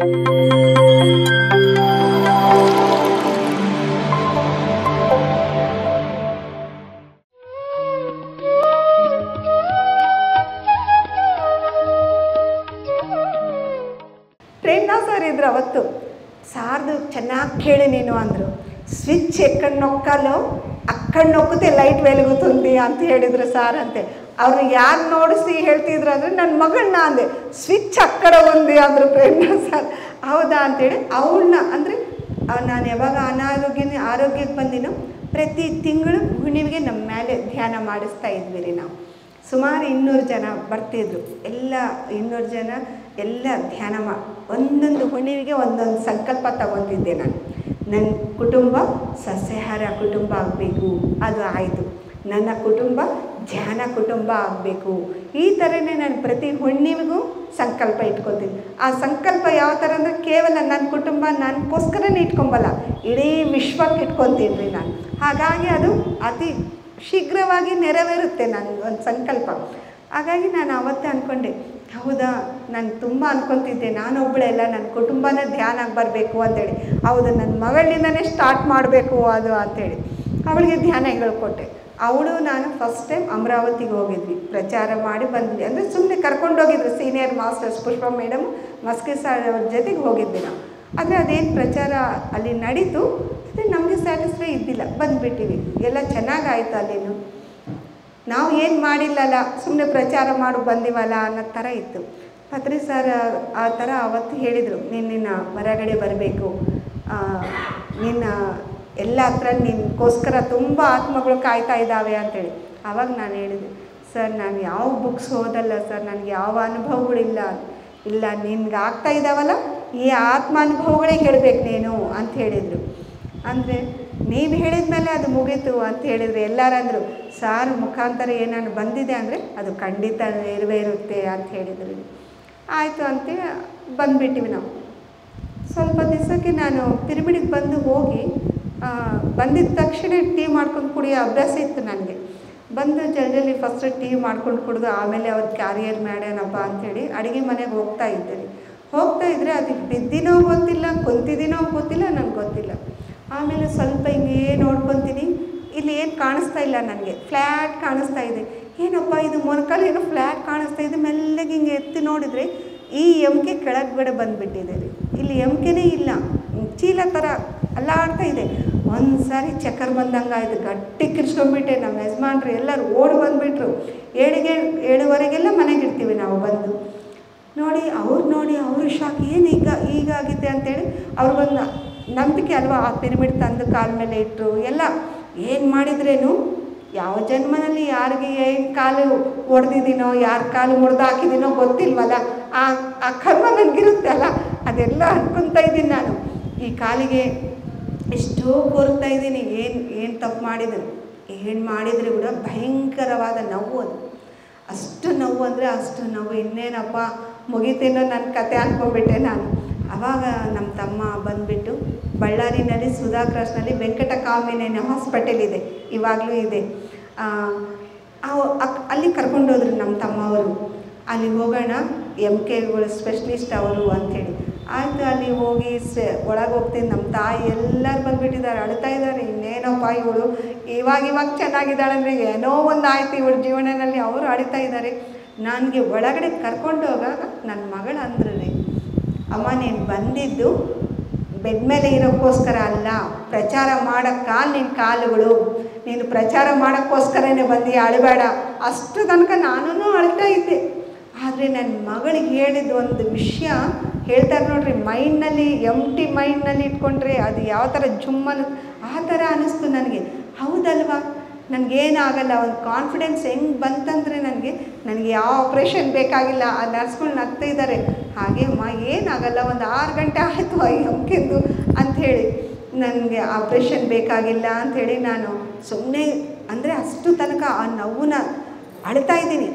Premnath sir ಇದ್ರು ಅವತ್ತು. ಸಾರ್ದು ಚೆನ್ನಾಗಿ ಕೇಳಿ ನೀನು ಅಂದರು. ಸ್ವಿಚ್ ಎక్కడ ನೊಕ್ಕಲು ಅక్కడ ನೊಕ್ಕುತ್ತೆ ಲೈಟ್ వెలుగుతుంది ಅಂತ ಹೇಳಿದರು ಸಾರ್ ಅಂತೆ. ಅವರು ಯಾರು ನೋಡಿಸಿ ಹೇಳ್ತಿದ್ರು ಅಂದರೆ ನನ್ನ ಮಗಳನ್ನ ಅಂದೆ. ಸ್ವಿಚ್ ಅక్కడ ఉంది ಅಂದರು ಪ್ರೇಮ್ನಾಥ್ ಸರ್. ಹೌದಾ ಅಂತೇಳಿ ಅವಳನ್ನ ಅಂದರೆ ನಾನು ಯಾವಾಗ ಆರೋಗ್ಯಕ್ಕೆ ಬಂದಿನೋ ಪ್ರತಿ ತಿಂಗಳು ಹುಣ್ಣಿಮೆಗೆ ನಮ್ಮ ಮೇಲೆ ಧ್ಯಾನ ಮಾಡಿಸ್ತಾ ಇದ್ವಿ ರೀ ನಾವು. ಸುಮಾರು 200 ಜನ ಬರ್ತಿದ್ರು. ಎಲ್ಲ 200 ಜನ ಎಲ್ಲ ಧ್ಯಾನ ಒಂದೊಂದು ಹುಣ್ಣಿಮೆಗೆ ಒಂದೊಂದು ಸಂಕಲ್ಪ ತಗೊತಿದ್ದೆ ನಾನು. ನನ್ನ ಕುಟುಂಬ ಸಸ್ಯಾಹಾರ ಕುಟುಂಬ ಆಗಬೇಕು, ಅದು ಆಯಿತು. ನನ್ನ ಕುಟುಂಬ ಧ್ಯಾನ ಕುಟುಂಬ ಆಗಬೇಕು. ಈ ಥರನೇ ನಾನು ಪ್ರತಿ ಹುಣ್ಣಿಮೆಗೂ ಸಂಕಲ್ಪ ಇಟ್ಕೊತೀನಿ. ಆ ಸಂಕಲ್ಪ ಯಾವ ಥರ ಅಂದರೆ ಕೇವಲ ನನ್ನ ಕುಟುಂಬ ನನಗೋಸ್ಕರನೇ ಇಟ್ಕೊಂಬಲ್ಲ, ಇಡೀ ವಿಶ್ವಕ್ಕೆ ಇಟ್ಕೊತೀನಿ ರೀ ನಾನು. ಹಾಗಾಗಿ ಅದು ಅತಿ ಶೀಘ್ರವಾಗಿ ನೆರವೇರುತ್ತೆ ನನ್ನ ಒಂದು ಸಂಕಲ್ಪ. ಹಾಗಾಗಿ ನಾನು ಆವತ್ತೇ ಅಂದ್ಕೊಂಡೆ, ಹೌದಾ ನಾನು ತುಂಬ ಅಂದ್ಕೊತಿದ್ದೆ ನಾನೊಬ್ಬಳೆಲ್ಲ ನನ್ನ ಕುಟುಂಬನ ಧ್ಯಾನಕ್ಕೆ ಬರಬೇಕು ಅಂತೇಳಿ. ಹೌದು, ನನ್ನ ಮಗಳಿಂದನೇ ಸ್ಟಾರ್ಟ್ ಮಾಡಬೇಕು ಅದು ಅಂಥೇಳಿ ಅವಳಿಗೆ ಧ್ಯಾನ ಹೇಳ್ಕೊಟ್ಟೆ. ಅವಳು ನಾನು ಫಸ್ಟ್ ಟೈಮ್ ಅಮರಾವತಿಗೆ ಹೋಗಿದ್ವಿ, ಪ್ರಚಾರ ಮಾಡಿ ಬಂದ್ವಿ. ಅಂದರೆ ಸುಮ್ಮನೆ ಕರ್ಕೊಂಡೋಗಿದ್ರು ಸೀನಿಯರ್ ಮಾಸ್ಟರ್ಸ್ ಪುಷ್ಪ ಮೇಡಮ್ ಮಸ್ಕಿ ಸರ್ ಅವ್ರ ಜೊತೆಗೆ ಹೋಗಿದ್ವಿ ನಾವು. ಆದರೆ ಅದೇನು ಪ್ರಚಾರ ಅಲ್ಲಿ ನಡೀತು, ಅದೇ ನಮಗೆ ಸ್ಯಾಟಿಸ್ಫೈ ಇದ್ದಿಲ್ಲ, ಬಂದುಬಿಟ್ಟಿವಿ. ಎಲ್ಲ ಚೆನ್ನಾಗಾಯ್ತು. ಅಲ್ಲೇನು ನಾವು ಏನು ಮಾಡಿಲ್ಲಲ್ಲ, ಸುಮ್ಮನೆ ಪ್ರಚಾರ ಮಾಡಿ ಬಂದಿವಲ್ಲ ಅನ್ನೋ ಥರ ಇತ್ತು. ಪತ್ರಿ ಸರ್ ಆ ಥರ ಅವತ್ತು ಹೇಳಿದರು, ನಿನ್ನ ಹೊರಗಡೆ ಬರಬೇಕು, ನಿನ್ನ ಎಲ್ಲ ಹತ್ರ ನಿನಗೋಸ್ಕರ ತುಂಬ ಆತ್ಮಗಳು ಕಾಯ್ತಾ ಇದ್ದಾವೆ ಅಂಥೇಳಿ. ಆವಾಗ ನಾನು ಹೇಳಿದೆ, ಸರ್ ನಾನು ಯಾವ ಬುಕ್ಸ್ ಓದಲ್ಲ ಸರ್, ನನಗೆ ಯಾವ ಅನುಭವಗಳಿಲ್ಲ. ಇಲ್ಲ, ನಿನ್ಗೆ ಆಗ್ತಾ ಇದ್ದಾವಲ್ಲ ಈ ಆತ್ಮಾನುಭವಗಳೇ ಹೇಳಬೇಕು ನೀನು ಅಂತ ಹೇಳಿದರು. ಅಂದರೆ ನೀವು ಹೇಳಿದ ಮೇಲೆ ಅದು ಮುಗೀತು ಅಂತ ಹೇಳಿದರೆ ಎಲ್ಲರಂದರು, ಸಾರ್ ಮುಖಾಂತರ ಏನಾದ್ರು ಬಂದಿದೆ ಅಂದರೆ ಅದು ಖಂಡಿತ ನೆರವೇರುತ್ತೆ ಅಂತ ಹೇಳಿದರು. ಆಯಿತು ಅಂತ ಬಂದುಬಿಟ್ಟಿವಿ ನಾವು. ಸ್ವಲ್ಪ ದಿವಸಕ್ಕೆ ನಾನು ಪಿರಿಮಿಡಿಗೆ ಬಂದು ಹೋಗಿ ಬಂದಿದ್ದ ತಕ್ಷಣ ಟೀ ಮಾಡ್ಕೊಂಡು ಕುಡಿಯೋ ಅಭ್ಯಾಸ ಇತ್ತು ನನಗೆ. ಬಂದು ಜಲ್ದಿ ಫಸ್ಟ್ ಟೀ ಮಾಡ್ಕೊಂಡು ಕುಡಿದು ಆಮೇಲೆ ಅವ್ರು ಕ್ಯಾರಿಯರ್ ಮಾಡ್ಯಾನಪ್ಪ ಅಂಥೇಳಿ ಅಡುಗೆ ಮನೆಗೆ ಹೋಗ್ತಾ ಇದ್ದರೆ ಅದು ಬಿದ್ದಿನೋ ಗೊತ್ತಿಲ್ಲ, ಕುಂತಿದ್ದೀನೋ ಗೊತ್ತಿಲ್ಲ, ನನಗೆ ಗೊತ್ತಿಲ್ಲ. ಆಮೇಲೆ ಸ್ವಲ್ಪ ಹಿಂಗೆ ನೋಡ್ಕೊತೀನಿ, ಇಲ್ಲಿ ಏನು ಕಾಣಿಸ್ತಾ ಇಲ್ಲ ನನಗೆ, ಫ್ಲ್ಯಾಟ್ ಕಾಣಿಸ್ತಾ ಇದೆ. ಏನಪ್ಪ ಇದು ಮೊಣಕಾಲು ಏನೋ ಫ್ಲ್ಯಾಟ್ ಕಾಣಿಸ್ತಾ ಇದೆ. ಮೆಲ್ಲಗೆ ಹಿಂಗೆ ಎತ್ತಿ ನೋಡಿದರೆ ಈ ಎಮ್ಕೆ ಕೆಳಗಡೆ ಬಂದುಬಿಟ್ಟಿದೆ ರೀ. ಇಲ್ಲಿ ಎಮ್ಕೆನೇ ಇಲ್ಲ, ಚೀಲ ಥರ ಅಲ್ಲಾಡ್ತಾ ಇದೆ. ಒಂದು ಸಾರಿ ಚಕ್ಕರ್ ಬಂದಂಗೆ ಆಯಿತು, ಗಟ್ಟಿ ಕಿರ್ಸ್ಕೊಂಡ್ಬಿಟ್ಟೆ. ನಮ್ಮ ಯಜಮಾನ್ರು ಎಲ್ಲರೂ ಓಡಿ ಬಂದುಬಿಟ್ರು. 7:30 ಮನೆಗೆ ಇರ್ತೀವಿ ನಾವು. ಬಂದು ನೋಡಿ ಅವರು ಶಾಕ್, ಏನು ಹೀಗಾಗಿದೆ ಅಂತೇಳಿ ಅವ್ರಿಗೊಂದು ನಂಬಿಕೆ ಅಲ್ವಾ. ಆ ಪಿರಮಿಡ್ ತಂದು ಕಾಲ ಮೇಲೆ ಇಟ್ಟರು. ಎಲ್ಲ ಏನು ಮಾಡಿದ್ರೇನು, ಯಾವ ಜನ್ಮನಲ್ಲಿ ಯಾರಿಗೆ ಏನು ಕಾಲು ಹೊಡೆದಿದ್ದೀನೋ, ಯಾರ ಕಾಲು ಮುರಿದು ಹಾಕಿದ್ದೀನೋ ಗೊತ್ತಿಲ್ವಲ್ಲ, ಆ ಕರ್ಮ ನನಗಿರುತ್ತೆ ಅಲ್ಲ, ಅದೆಲ್ಲ ಅನ್ಕೊತಾ ಇದ್ದೀನಿ ನಾನು. ಈ ಕಾಲಿಗೆ ಎಷ್ಟೋ ಕೋರ್ತಾ ಇದ್ದೀನಿ, ಏನು ತಪ್ಪು ಮಾಡಿದರೆ ಕೂಡ ಭಯಂಕರವಾದ ನೋವು. ಅದು ಅಷ್ಟು ನೋವು ಅಂದರೆ ಅಷ್ಟು ನೋವು. ಇನ್ನೇನಪ್ಪ ಮುಗಿತೇನೋ ನನ್ನ ಕತೆ ಅಂದ್ಕೊಂಡ್ಬಿಟ್ಟೆ ನಾನು. ಆವಾಗ ನಮ್ಮ ತಮ್ಮ ಬಂದುಬಿಟ್ಟು ಬಳ್ಳಾರಿನಲ್ಲಿ ಸುಧಾಕ್ರಾಸ್ನಲ್ಲಿ ವೆಂಕಟಕಾಮಿನೇನ ಹಾಸ್ಪಿಟಲ್ ಇದೆ, ಇವಾಗಲೂ ಇದೆ. ಅಲ್ಲಿ ಕರ್ಕೊಂಡೋದ್ರು ನಮ್ಮ ತಮ್ಮವರು. ಅಲ್ಲಿ ಹೋಗೋಣ, MKಗಳು ಸ್ಪೆಷಲಿಸ್ಟ್ ಅವರು ಅಂಥೇಳಿ. ಆಯಿತು, ಅಲ್ಲಿ ಹೋಗಿ ಒಳಗೆ ಹೋಗ್ತೀನಿ. ನಮ್ಮ ತಾಯಿ ಎಲ್ಲರೂ ಬಂದುಬಿಟ್ಟಿದ್ದಾರೆ, ಅಳ್ತಾ ಇದ್ದಾರೆ. ಇನ್ನೇನಪ್ಪ ಇವಳು ಇವಾಗ ಚೆನ್ನಾಗಿದ್ದಾಳೆ ಅಂದರೆ ಏನೋ ಒಂದು ಆಯ್ತು ಇವಳು ಜೀವನದಲ್ಲಿ, ಅವರು ಅಳ್ತಾ ಇದ್ದಾರೆ. ನನಗೆ ಒಳಗಡೆ ಕರ್ಕೊಂಡು ಹೋಗಾಗ ನನ್ನ ಮಗಳು ಅಂದ್ರು ರೀ, ಅಮ್ಮ ನೀನು ಬಂದಿದ್ದು ಬೆಡ್ ಮೇಲೆ ಇರೋಕ್ಕೋಸ್ಕರ ಅಲ್ಲ, ಪ್ರಚಾರ ಮಾಡೋಕ್ಕೆ ನಿನ್ನ ಕಾಲುಗಳು, ನೀನು ಪ್ರಚಾರ ಮಾಡೋಕ್ಕೋಸ್ಕರನೇ ಬಂದು ಅಳಬೇಡ. ಅಷ್ಟು ತನಕ ನಾನು ಅಳ್ತಾ ಇದ್ದೆ. ಆದರೆ ನನ್ನ ಮಗಳಿಗೆ ಹೇಳಿದ ಒಂದು ವಿಷಯ ಹೇಳ್ತಾರೆ ನೋಡ್ರಿ, ಮೈಂಡ್ನಲ್ಲಿ ಎಂಟಿ ಮೈಂಡ್ನಲ್ಲಿ ಇಟ್ಕೊಂಡ್ರೆ ಅದು ಯಾವ ಥರ ಜುಮ್ಮನ್ನು ಆ ಥರ ಅನ್ನಿಸ್ತು ನನಗೆ. ಹೌದಲ್ವಾ, ನನಗೇನಾಗಲ್ಲ. ಒಂದು ಕಾನ್ಫಿಡೆನ್ಸ್ ಹೆಂಗೆ ಬಂತಂದರೆ ನನಗೆ ಯಾವ ಆಪ್ರೇಷನ್ ಬೇಕಾಗಿಲ್ಲ. ಆ ನರ್ಸ್ಗಳು ನಗ್ತಾ ಇದ್ದಾರೆ, ಹಾಗೆ ಅಮ್ಮ ಏನಾಗಲ್ಲ, ಒಂದು 6 ಗಂಟೆ ಆಯಿತು ಎಮ್ಕೆಂದು ಅಂಥೇಳಿ, ನನಗೆ ಆಪ್ರೇಷನ್ ಬೇಕಾಗಿಲ್ಲ ಅಂಥೇಳಿ ನಾನು ಸುಮ್ಮನೆ ಅಂದರೆ ಅಷ್ಟು ತನಕ ಆ ನೋವನ್ನ ಅಳ್ತಾ ಇದ್ದೀನಿ.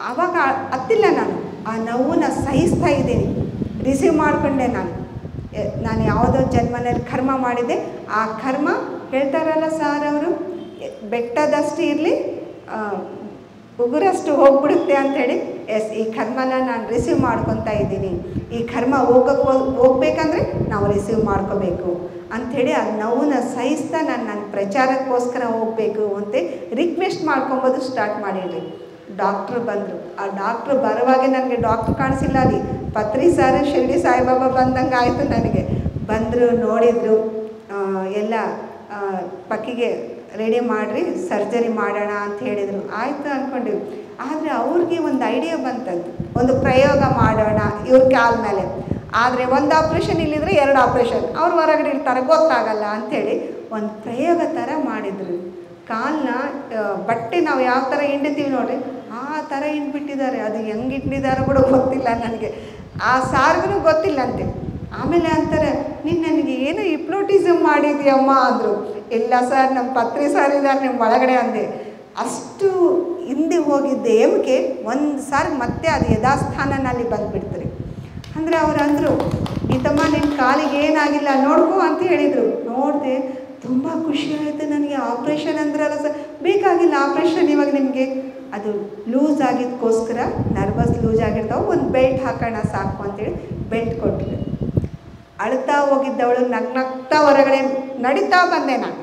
ಆವಾಗ ಹತ್ತಿಲ್ಲ, ನಾನು ಆ ನೋವನ್ನ ಸಹಿಸ್ತಾ ಇದ್ದೀನಿ, ರಿಸೀವ್ ಮಾಡಿಕೊಂಡೆ. ನಾನು ಯಾವುದೋ ಜನ್ಮನಲ್ಲಿ ಕರ್ಮ ಮಾಡಿದೆ, ಆ ಕರ್ಮ ಹೇಳ್ತಾರಲ್ಲ ಸಾರ್ ಅವರು, ಬೆಟ್ಟದಷ್ಟು ಇರಲಿ ಉಗುರಷ್ಟು ಹೋಗ್ಬಿಡುತ್ತೆ ಅಂಥೇಳಿ ಎಸ್ ಈ ಕರ್ಮನ ನಾನು ರಿಸೀವ್ ಮಾಡ್ಕೊತಾ ಇದ್ದೀನಿ, ಈ ಕರ್ಮ ಹೋಗ್ಬೇಕಂದ್ರೆ ನಾವು ರಿಸೀವ್ ಮಾಡ್ಕೋಬೇಕು ಅಂಥೇಳಿ ಆ ನೋವನ್ನ ಸಹಿಸ್ತಾ ನನ್ನ ಪ್ರಚಾರಕ್ಕೋಸ್ಕರ ಹೋಗಬೇಕು ಅಂತ ರಿಕ್ವೆಸ್ಟ್ ಮಾಡ್ಕೊಬೋದು ಸ್ಟಾರ್ಟ್ ಮಾಡಿದ್ರಿ. ಡಾಕ್ಟ್ರು ಬಂದರು. ಆ ಡಾಕ್ಟ್ರು ಬರುವಾಗ ನನಗೆ ಡಾಕ್ಟ್ರು ಕಾಣಿಸಿಲ್ಲ, ಅಲ್ಲಿ ಪತ್ರಿ ಸರ್ ಶಿರ್ಡಿ ಸಾಯಿಬಾಬಾ ಬಂದಂಗೆ ಆಯಿತು ನನಗೆ. ಬಂದರು, ನೋಡಿದರು, ಎಲ್ಲ ಪಕ್ಕಿಗೆ ರೆಡಿ ಮಾಡಿರಿ ಸರ್ಜರಿ ಮಾಡೋಣ ಅಂತ ಹೇಳಿದರು. ಆಯಿತು ಅಂದ್ಕೊಂಡಿವಿ. ಆದರೆ ಅವ್ರಿಗೆ ಒಂದು ಐಡಿಯಾ ಬಂತದ್ದು, ಒಂದು ಪ್ರಯೋಗ ಮಾಡೋಣ ಇವ್ರ ಕಾಲ ಮೇಲೆ. ಆದರೆ ಒಂದು ಆಪ್ರೇಷನ್ ಇಲ್ಲಿದ್ರೆ 2 ಆಪ್ರೇಷನ್, ಅವ್ರು ಹೊರಗಡೆ ಇರ್ತಾರೆ ಗೊತ್ತಾಗಲ್ಲ ಅಂಥೇಳಿ ಒಂದು ಪ್ರಯೋಗ ಥರ ಮಾಡಿದ್ರು. ಕಾಲನ್ನ ಬಟ್ಟೆ ನಾವು ಯಾವ ಥರ ಹಿಂಡ್ತೀವಿ ನೋಡ್ರಿ ಆ ಥರ ಹಿಂಡ್ಬಿಟ್ಟಿದ್ದಾರೆ. ಅದು ಹೆಂಗೆ ಹಿಂಡಿದಾರೋ ಕೂಡ ಗೊತ್ತಿಲ್ಲ ನನಗೆ, ಆ ಸಾರ್ಗೂ ಗೊತ್ತಿಲ್ಲ ಅಂತೆ. ಆಮೇಲೆ ಅಂತಾರೆ, ನೀನು ನನಗೆ ಏನು ಹಿಪ್ನೋಟಿಸಮ್ ಮಾಡಿದ್ಯಮ್ಮ ಅಂದರು. ಇಲ್ಲ ಸರ್, ನಮ್ಮ ಪತ್ರಿ ಸರ್ ಇದ್ದಾರೆ ನಿಮ್ಮ ಒಳಗಡೆ ಅಂದೆ. ಅಷ್ಟು ಹಿಂದೆ ಹೋಗಿದ್ದೆ ಏಮಕ್ಕೆ ಒಂದು ಸಾರಿ ಮತ್ತೆ ಅದು ಯಥಾಸ್ಥಾನನಲ್ಲಿ ಬಂದುಬಿಡ್ತಾರೆ. ಅಂದರೆ ಅವ್ರು ಅಂದರು, ಈತಮ್ಮ ನಿನ್ನ ಕಾಲಿಗೆ ಏನಾಗಿಲ್ಲ ನೋಡ್ಕೋ ಅಂತ ಹೇಳಿದರು. ನೋಡಿದೆ, ತುಂಬ ಖುಷಿ ಆಯಿತು ನನಗೆ. ಆಪ್ರೇಷನ್ ಅಂದ್ರಲ್ಲ ಸರ್, ಬೇಕಾಗಿಲ್ಲ ಆಪ್ರೇಷನ್, ಇವಾಗ ನಿಮಗೆ ಅದು ಲೂಸ್ ಆಗಿದ್ದಕ್ಕೋಸ್ಕರ ನರ್ವಸ್ ಲೂಸ್ ಆಗಿರ್ತಾವೆ, ಒಂದು ಬೆಲ್ಟ್ ಹಾಕೋಣ ಸಾಕು ಅಂತೇಳಿ ಬೆಲ್ಟ್ ಕೊಟ್ಟರು. ಅಳ್ತಾ ಹೋಗಿದ್ದವಳು ನಗ್ನಗ್ತಾ ಹೊರಗಡೆ ನಡೀತಾ ಬಂದೆ ನಾನು.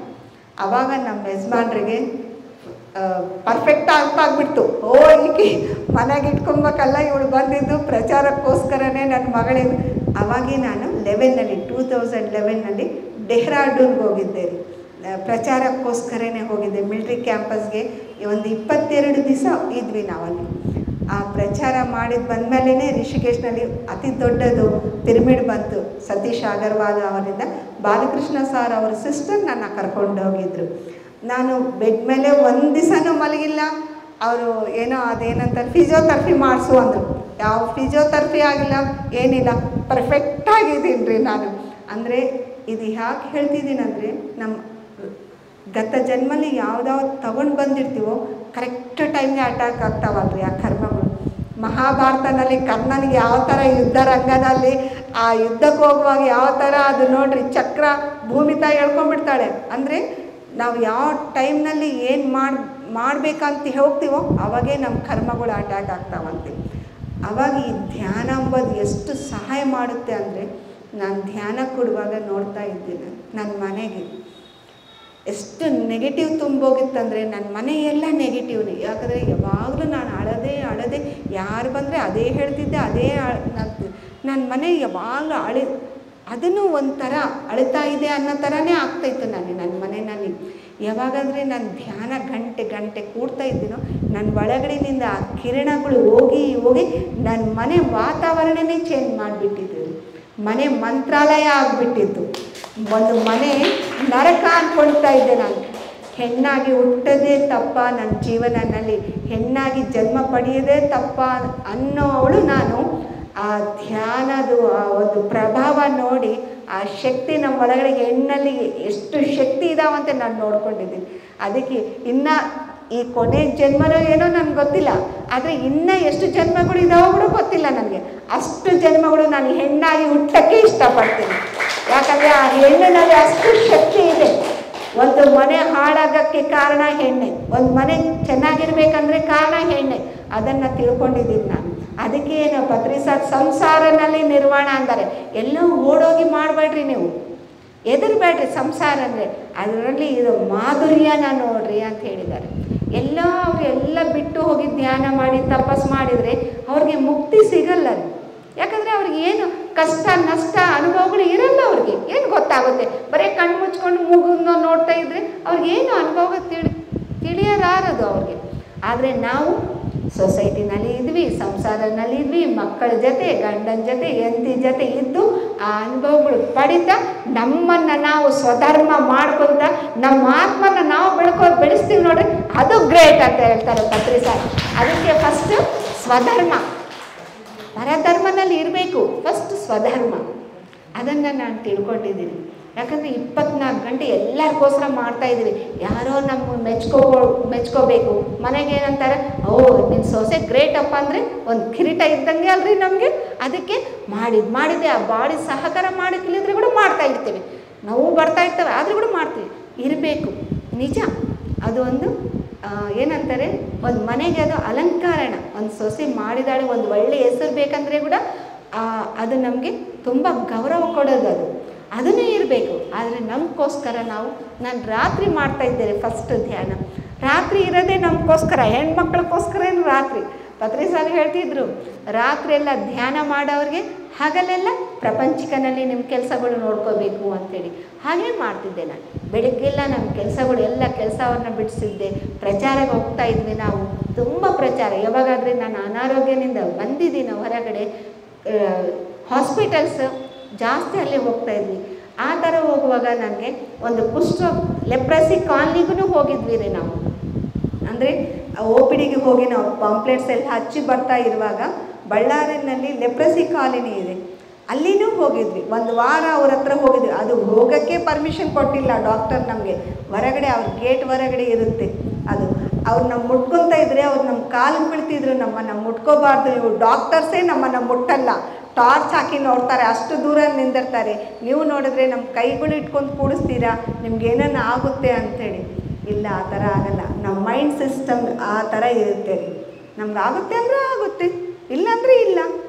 ಆವಾಗ ನಮ್ಮ ಯಜಮಾನ್ರಿಗೆ ಪರ್ಫೆಕ್ಟ್ ಅರ್ಥ ಆಗಿಬಿಡ್ತು. ಓ ಈಕೆ ಮನೆಗೆ ಇಟ್ಕೊಬೇಕಲ್ಲ, ಇವಳು ಬಂದಿದ್ದು ಪ್ರಚಾರಕ್ಕೋಸ್ಕರನೇ ನನ್ನ ಮಗಳಿದ್ದು. ಅವಾಗೇ ನಾನು 2011 ಡೆಹ್ರಾಡೂನ್ಗೆ ಹೋಗಿದ್ದೆ ರೀ, ಪ್ರಚಾರಕ್ಕೋಸ್ಕರನೇ ಹೋಗಿದ್ದೆ. ಮಿಲ್ಟ್ರಿ ಕ್ಯಾಂಪಸ್ಗೆ ಒಂದು 22 ದಿವಸ ಇದ್ವಿ ನಾವಲ್ಲಿ. ಆ ಪ್ರಚಾರ ಮಾಡಿದ ಬಂದಮೇಲೆ ರಿಷಿಕೇಶ್ನಲ್ಲಿ ಅತಿ ದೊಡ್ಡದು ಪಿರಮಿಡ್ ಬಂತು. ಸತೀಶ್ ಅಗರ್ವಾಲ್ ಅವರಿಂದ ಬಾಲಕೃಷ್ಣ ಸರ್ ಅವರ ಸಿಸ್ಟರ್ ನನ್ನ ಕರ್ಕೊಂಡು ಹೋಗಿದ್ರು. ನಾನು ಬೆಡ್ ಮೇಲೆ ಒಂದು ದಿವಸನೂ ಮಲಗಿಲ್ಲ. ಅವರು ಏನೋ ಅದೇನಂತಾರೆ ಫಿಸಿಯೋಥೆರಪಿ ಮಾಡಿಸು ಅಂದರು. ಯಾವ ಫಿಸಿಯೋಥೆರಪಿ ಆಗಿಲ್ಲ, ಏನಿಲ್ಲ, ಪರ್ಫೆಕ್ಟಾಗಿದ್ದೀನಿ ರೀ ನಾನು. ಅಂದರೆ ಇದು ಯಾಕೆ ಹೇಳ್ತಿದ್ದೀನಂದರೆ, ನಮ್ಮ ಗತ ಜನ್ಮಲ್ಲಿ ಯಾವುದಾವ್ದು ತಗೊಂಡು ಬಂದಿರ್ತೀವೋ ಕರೆಕ್ಟ್ ಟೈಮ್ಗೆ ಅಟ್ಯಾಕ್ ಆಗ್ತಾವಲ್ರಿ ಆ ಕರ್ಮಗಳು. ಮಹಾಭಾರತನಲ್ಲಿ ಕರ್ಣನಿಗೆ ಯಾವ ಥರ ಯುದ್ಧ ರಂಗದಲ್ಲಿ ಆ ಯುದ್ಧಕ್ಕೆ ಹೋಗುವಾಗ ಯಾವ ಥರ ಅದು ನೋಡ್ರಿ ಚಕ್ರ ಭೂಮಿ ತಾಯಿ ಹೇಳ್ಕೊಂಡ್ಬಿಡ್ತಾಳೆ. ಅಂದರೆ ನಾವು ಯಾವ ಟೈಮ್ನಲ್ಲಿ ಏನು ಮಾಡಬೇಕಂತ ಹೋಗ್ತೀವೋ ಅವಾಗೇ ನಮ್ಮ ಕರ್ಮಗಳು ಅಟ್ಯಾಕ್ ಆಗ್ತಾವಂತೆ. ಆವಾಗ ಈ ಧ್ಯಾನ ಅಂಬೋದು ಎಷ್ಟು ಸಹಾಯ ಮಾಡುತ್ತೆ ಅಂದರೆ, ನಾನು ಧ್ಯಾನ ಕೊಡುವಾಗ ನೋಡ್ತಾ ಇದ್ದೀನಿ ನನ್ನ ಮನೆಗೆ ಎಷ್ಟು ನೆಗೆಟಿವ್ ತುಂಬೋಗಿತ್ತಂದರೆ, ನನ್ನ ಮನೆಯೆಲ್ಲ ನೆಗೆಟಿವ್ನೇ. ಯಾಕಂದರೆ ಯಾವಾಗಲೂ ನಾನು ಅಳದೆ ಯಾರು ಬಂದರೆ ಅದೇ ಹೇಳ್ತಿದ್ದೆ, ಅದೇ ನನ್ನ ಮನೆ ಯಾವಾಗಲೂ ಅದನ್ನು ಒಂಥರ ಅಳ್ತಾ ಇದೆ ಅನ್ನೋ ಥರನೇ ಆಗ್ತಾಯಿತ್ತು ನನ್ನ ಮನೆಯಲ್ಲಿ. ಯಾವಾಗಂದರೆ ನಾನು ಧ್ಯಾನ ಗಂಟೆ ಕೂಡ್ತಾ ಇದ್ದೀನೋ, ನನ್ನ ಒಳಗಡೆಯಿಂದ ಆ ಕಿರಣಗಳು ಹೋಗಿ ನನ್ನ ಮನೆ ವಾತಾವರಣನೇ ಚೇಂಜ್ ಮಾಡಿಬಿಟ್ಟಿದ್ದು. ಮನೆ ಮಂತ್ರಾಲಯ ಆಗಿಬಿಟ್ಟಿತ್ತು. ಒಂದು ಮನೆ ನರಕ ಅಂದ್ಕೊಳ್ತಾ ಇದ್ದೆ ನಾನು. ಹೆಣ್ಣಾಗಿ ಹುಟ್ಟೋದೇ ತಪ್ಪ ನನ್ನ ಜೀವನದಲ್ಲಿ, ಹೆಣ್ಣಾಗಿ ಜನ್ಮ ಪಡೆಯೋದೇ ತಪ್ಪ ಅನ್ನೋವಳು ನಾನು. ಆ ಧ್ಯಾನದ ಆ ಒಂದು ಪ್ರಭಾವ ನೋಡಿ, ಆ ಶಕ್ತಿ ನಮ್ಮ ಒಳಗಡೆ ಹೆಣ್ಣಲ್ಲಿ ಎಷ್ಟು ಶಕ್ತಿ ಇದಾವಂತೆ ನಾನು ನೋಡ್ಕೊಂಡಿದ್ದೀನಿ. ಅದಕ್ಕೆ ಇನ್ನು ಈ ಕೊನೆ ಜನ್ಮನೋ ಏನೋ ನನಗೆ ಗೊತ್ತಿಲ್ಲ, ಆದರೆ ಇನ್ನೂ ಎಷ್ಟು ಜನ್ಮಗಳು ಇದಾವೋ ಕೂಡ ಗೊತ್ತಿಲ್ಲ ನನಗೆ. ಅಷ್ಟು ಜನ್ಮಗಳು ನಾನು ಹೆಣ್ಣಾಗಿ ಹುಟ್ಟಕ್ಕೆ ಇಷ್ಟಪಡ್ತೀನಿ. ಯಾಕಂದರೆ ಆ ಹೆಣ್ಣಿನಲ್ಲಿ ಅಷ್ಟು ಶಕ್ತಿ ಇದೆ. ಒಂದು ಮನೆ ಹಾಳಾಗೋಕ್ಕೆ ಕಾರಣ ಹೆಣ್ಣೆ, ಒಂದು ಮನೆ ಚೆನ್ನಾಗಿರ್ಬೇಕಂದ್ರೆ ಕಾರಣ ಹೆಣ್ಣೆ. ಅದನ್ನು ತಿಳ್ಕೊಂಡಿದ್ದೀನಿ ನಾನು. ಅದಕ್ಕೆ ಏನು ಪತ್ರಿ ಸರ್ ಸಂಸಾರನಲ್ಲಿ ನಿರ್ವಾಣ ಅಂತಾರೆ. ಎಲ್ಲೋ ಓಡೋಗಿ ಮಾಡಬೇಡ್ರಿ, ನೀವು ಹೆದರ್ಬೇಡ್ರಿ. ಸಂಸಾರ ಅಂದರೆ ಅದರಲ್ಲಿ ಇದು ಮಾಧುರ್ಯನ ನೋಡ್ರಿ ಅಂತ ಹೇಳಿದ್ದಾರೆ. ಅವ್ರು ಎಲ್ಲ ಬಿಟ್ಟು ಹೋಗಿ ಧ್ಯಾನ ಮಾಡಿ ತಪಸ್ಸು ಮಾಡಿದರೆ ಅವ್ರಿಗೆ ಮುಕ್ತಿ ಸಿಗಲ್ಲ. ಯಾಕಂದರೆ ಅವ್ರಿಗೆ ಏನು ಕಷ್ಟ ನಷ್ಟ ಅನುಭವಗಳು ಇರಲ್ಲ. ಅವ್ರಿಗೆ ಏನು ಗೊತ್ತಾಗುತ್ತೆ? ಬರೀ ಕಣ್ಣು ಮುಚ್ಕೊಂಡು ಮೂಗನ್ನು ನೋಡ್ತಾ ಇದ್ದರೆ ಅವ್ರಿಗೇನು ಅನುಭವ ತಿಳಿಯಲಾರದು ಅವ್ರಿಗೆ. ಆದರೆ ನಾವು ಸೊಸೈಟಿನಲ್ಲಿ ಇದ್ವಿ, ಸಂಸಾರನಲ್ಲಿ ಇದ್ವಿ, ಮಕ್ಕಳ ಜೊತೆ, ಗಂಡನ ಜೊತೆ, ಹೆಂಡತಿ ಜೊತೆ ಇದ್ದು ಆ ಅನುಭವಗಳು ಪಡಿತಾ ನಮ್ಮನ್ನು ನಾವು ಸ್ವಧರ್ಮ ಮಾಡ್ಕೊತ ನಮ್ಮ ಆತ್ಮನ ನಾವು ಬೆಳೆಸ್ತೀವಿ ನೋಡ್ರಿ, ಅದು ಗ್ರೇಟ್ ಅಂತ ಹೇಳ್ತಾರೆ ಪತ್ರಿ ಸರ್. ಅದಕ್ಕೆ ಫಸ್ಟ್ ಸ್ವಧರ್ಮ, ಪರಧರ್ಮನಲ್ಲಿ ಇರಬೇಕು, ಫಸ್ಟ್ ಸ್ವಧರ್ಮ. ಅದನ್ನು ನಾನು ತಿಳ್ಕೊಂಡಿದ್ದೀನಿ. ಯಾಕಂದರೆ 24 ಗಂಟೆ ಎಲ್ಲರಿಗೋಸ್ಕರ ಮಾಡ್ತಾಯಿದ್ದೀವಿ. ಯಾರೋ ನಮ್ಮ ಮೆಚ್ಕೋಬೇಕು. ಮನೆಗೆ ಏನಂತಾರೆ, ಓ ನಿನ್ನ ಸೊಸೆ ಗ್ರೇಟ್ ಅಪ್ಪ ಅಂದರೆ ಒಂದು ಕಿರೀಟ ಇದ್ದಂಗೆ ಅಲ್ರಿ ನಮಗೆ. ಅದಕ್ಕೆ ಮಾಡಿದೆ ಆ ಬಾಡಿ ಸಹಕಾರ ಮಾಡಿಕ್ಲಿದ್ರೆ ಕೂಡ ಮಾಡ್ತಾ ಇರ್ತೀವಿ. ನಾವು ಬರ್ತಾ ಇರ್ತೇವೆ ಆದರೂ ಕೂಡ ಮಾಡ್ತೀವಿ. ಇರಬೇಕು, ನಿಜ. ಅದು ಒಂದು ಏನಂತಾರೆ, ಒಂದು ಮನೆಗೆ ಅದು ಅಲಂಕಾರಣ. ಒಂದು ಸೊಸೆ ಮಾಡಿದಾಳೆ, ಒಂದು ಒಳ್ಳೆಯ ಹೆಸರು ಬೇಕಂದರೆ ಕೂಡ ಅದು ನಮಗೆ ತುಂಬ ಗೌರವ ಕೊಡೋದು. ಅದನ್ನೇ ಇರಬೇಕು. ಆದರೆ ನಮಗೋಸ್ಕರ ನಾನು ರಾತ್ರಿ ಮಾಡ್ತಾಯಿದ್ದೇನೆ ಫಸ್ಟ್ ಧ್ಯಾನ. ರಾತ್ರಿ ಇರೋದೇ ನಮಗೋಸ್ಕರ, ಹೆಣ್ಮಕ್ಳಿಗೋಸ್ಕರ ಏನು ರಾತ್ರಿ. ಪತ್ರಿ ಸಾರ್ ಹೇಳ್ತಿದ್ರು, ರಾತ್ರಿ ಎಲ್ಲ ಧ್ಯಾನ ಮಾಡೋರಿಗೆ ಹಗಲೆಲ್ಲ ಪ್ರಪಂಚಿಕನಲ್ಲಿ ನಿಮ್ಮ ಕೆಲಸಗಳು ನೋಡ್ಕೋಬೇಕು ಅಂಥೇಳಿ. ಹಾಗೆ ಮಾಡ್ತಿದ್ದೆ ನಾನು. ಬೆಳಗ್ಗೆಲ್ಲ ನಮ್ಮ ಕೆಲಸಗಳು ಎಲ್ಲ ಕೆಲಸವನ್ನು ಬಿಡಿಸಿದ್ದೆ. ಪ್ರಚಾರಕ್ಕೆ ಹೋಗ್ತಾ ಇದ್ವಿ ನಾವು, ತುಂಬ ಪ್ರಚಾರ. ಯಾವಾಗಾದರೆ ನಾನು ಅನಾರೋಗ್ಯದಿಂದ ಬಂದಿದ್ದೀನಿ ಹೊರಗಡೆ, ಹಾಸ್ಪಿಟಲ್ಸ್ ಜಾಸ್ತಿ ಅಲ್ಲೇ ಹೋಗ್ತಾ ಇದ್ವಿ. ಆ ಥರ ಹೋಗುವಾಗ ನನಗೆ ಒಂದು ಲೆಪ್ರಸಿ ಕಾಲನಿಗೂ ಹೋಗಿದ್ವಿ ರೀ ನಾವು. ಅಂದರೆ OPDಗೆ ಹೋಗಿ ನಾವು ಪಾಂಪ್ಲೆಟ್ಸ್ ಎಲ್ಲ ಹಚ್ಚಿ ಬರ್ತಾ ಇರುವಾಗ ಬಳ್ಳಾರಿನಲ್ಲಿ ಲೆಪ್ರಸಿ ಕಾಲನಿ ಇದೆ, ಅಲ್ಲಿನೂ ಹೋಗಿದ್ವಿ. ಒಂದು ವಾರ ಅವ್ರ ಹತ್ರ ಹೋಗಿದ್ವಿ. ಅದು ಹೋಗೋಕ್ಕೆ ಪರ್ಮಿಷನ್ ಕೊಟ್ಟಿಲ್ಲ ಡಾಕ್ಟರ್ ನಮಗೆ. ಹೊರಗಡೆ ಅವ್ರ ಗೇಟ್ ಹೊರಗಡೆ ಇರುತ್ತೆ ಅದು. ಅವ್ರು ನಮ್ಮ ಮುಟ್ಕೊತಾ ಇದ್ರೆ ಅವ್ರು ನಮ್ಮ ಕಾಲಿಗೆ ಬೀಳ್ತಿದ್ರು, ನಮ್ಮನ್ನು ಮುಟ್ಕೋಬಾರ್ದು, ನೀವು ಡಾಕ್ಟರ್ಸೇ ನಮ್ಮನ್ನು ಮುಟ್ಟಲ್ಲ, ಟಾರ್ಚ್ ಹಾಕಿ ನೋಡ್ತಾರೆ, ಅಷ್ಟು ದೂರ ನಿಂದಿರ್ತಾರೆ, ನೀವು ನೋಡಿದ್ರೆ ನಮ್ಮ ಕೈಗಳು ಇಟ್ಕೊಂಡು ಕೂಡಿಸ್ತೀರಾ, ನಿಮ್ಗೇನನ್ನ ಆಗುತ್ತೆ ಅಂಥೇಳಿ. ಇಲ್ಲ, ಆ ಥರ ಆಗಲ್ಲ. ನಮ್ಮ ಮೈಂಡ್ ಸಿಸ್ಟಮ್ ಆ ಥರ ಇರುತ್ತೆ ರೀ. ನಮ್ಗೆ ಆಗುತ್ತೆ ಅಂದರೆ ಆಗುತ್ತೆ, ಇಲ್ಲಾಂದರೆ ಇಲ್ಲ.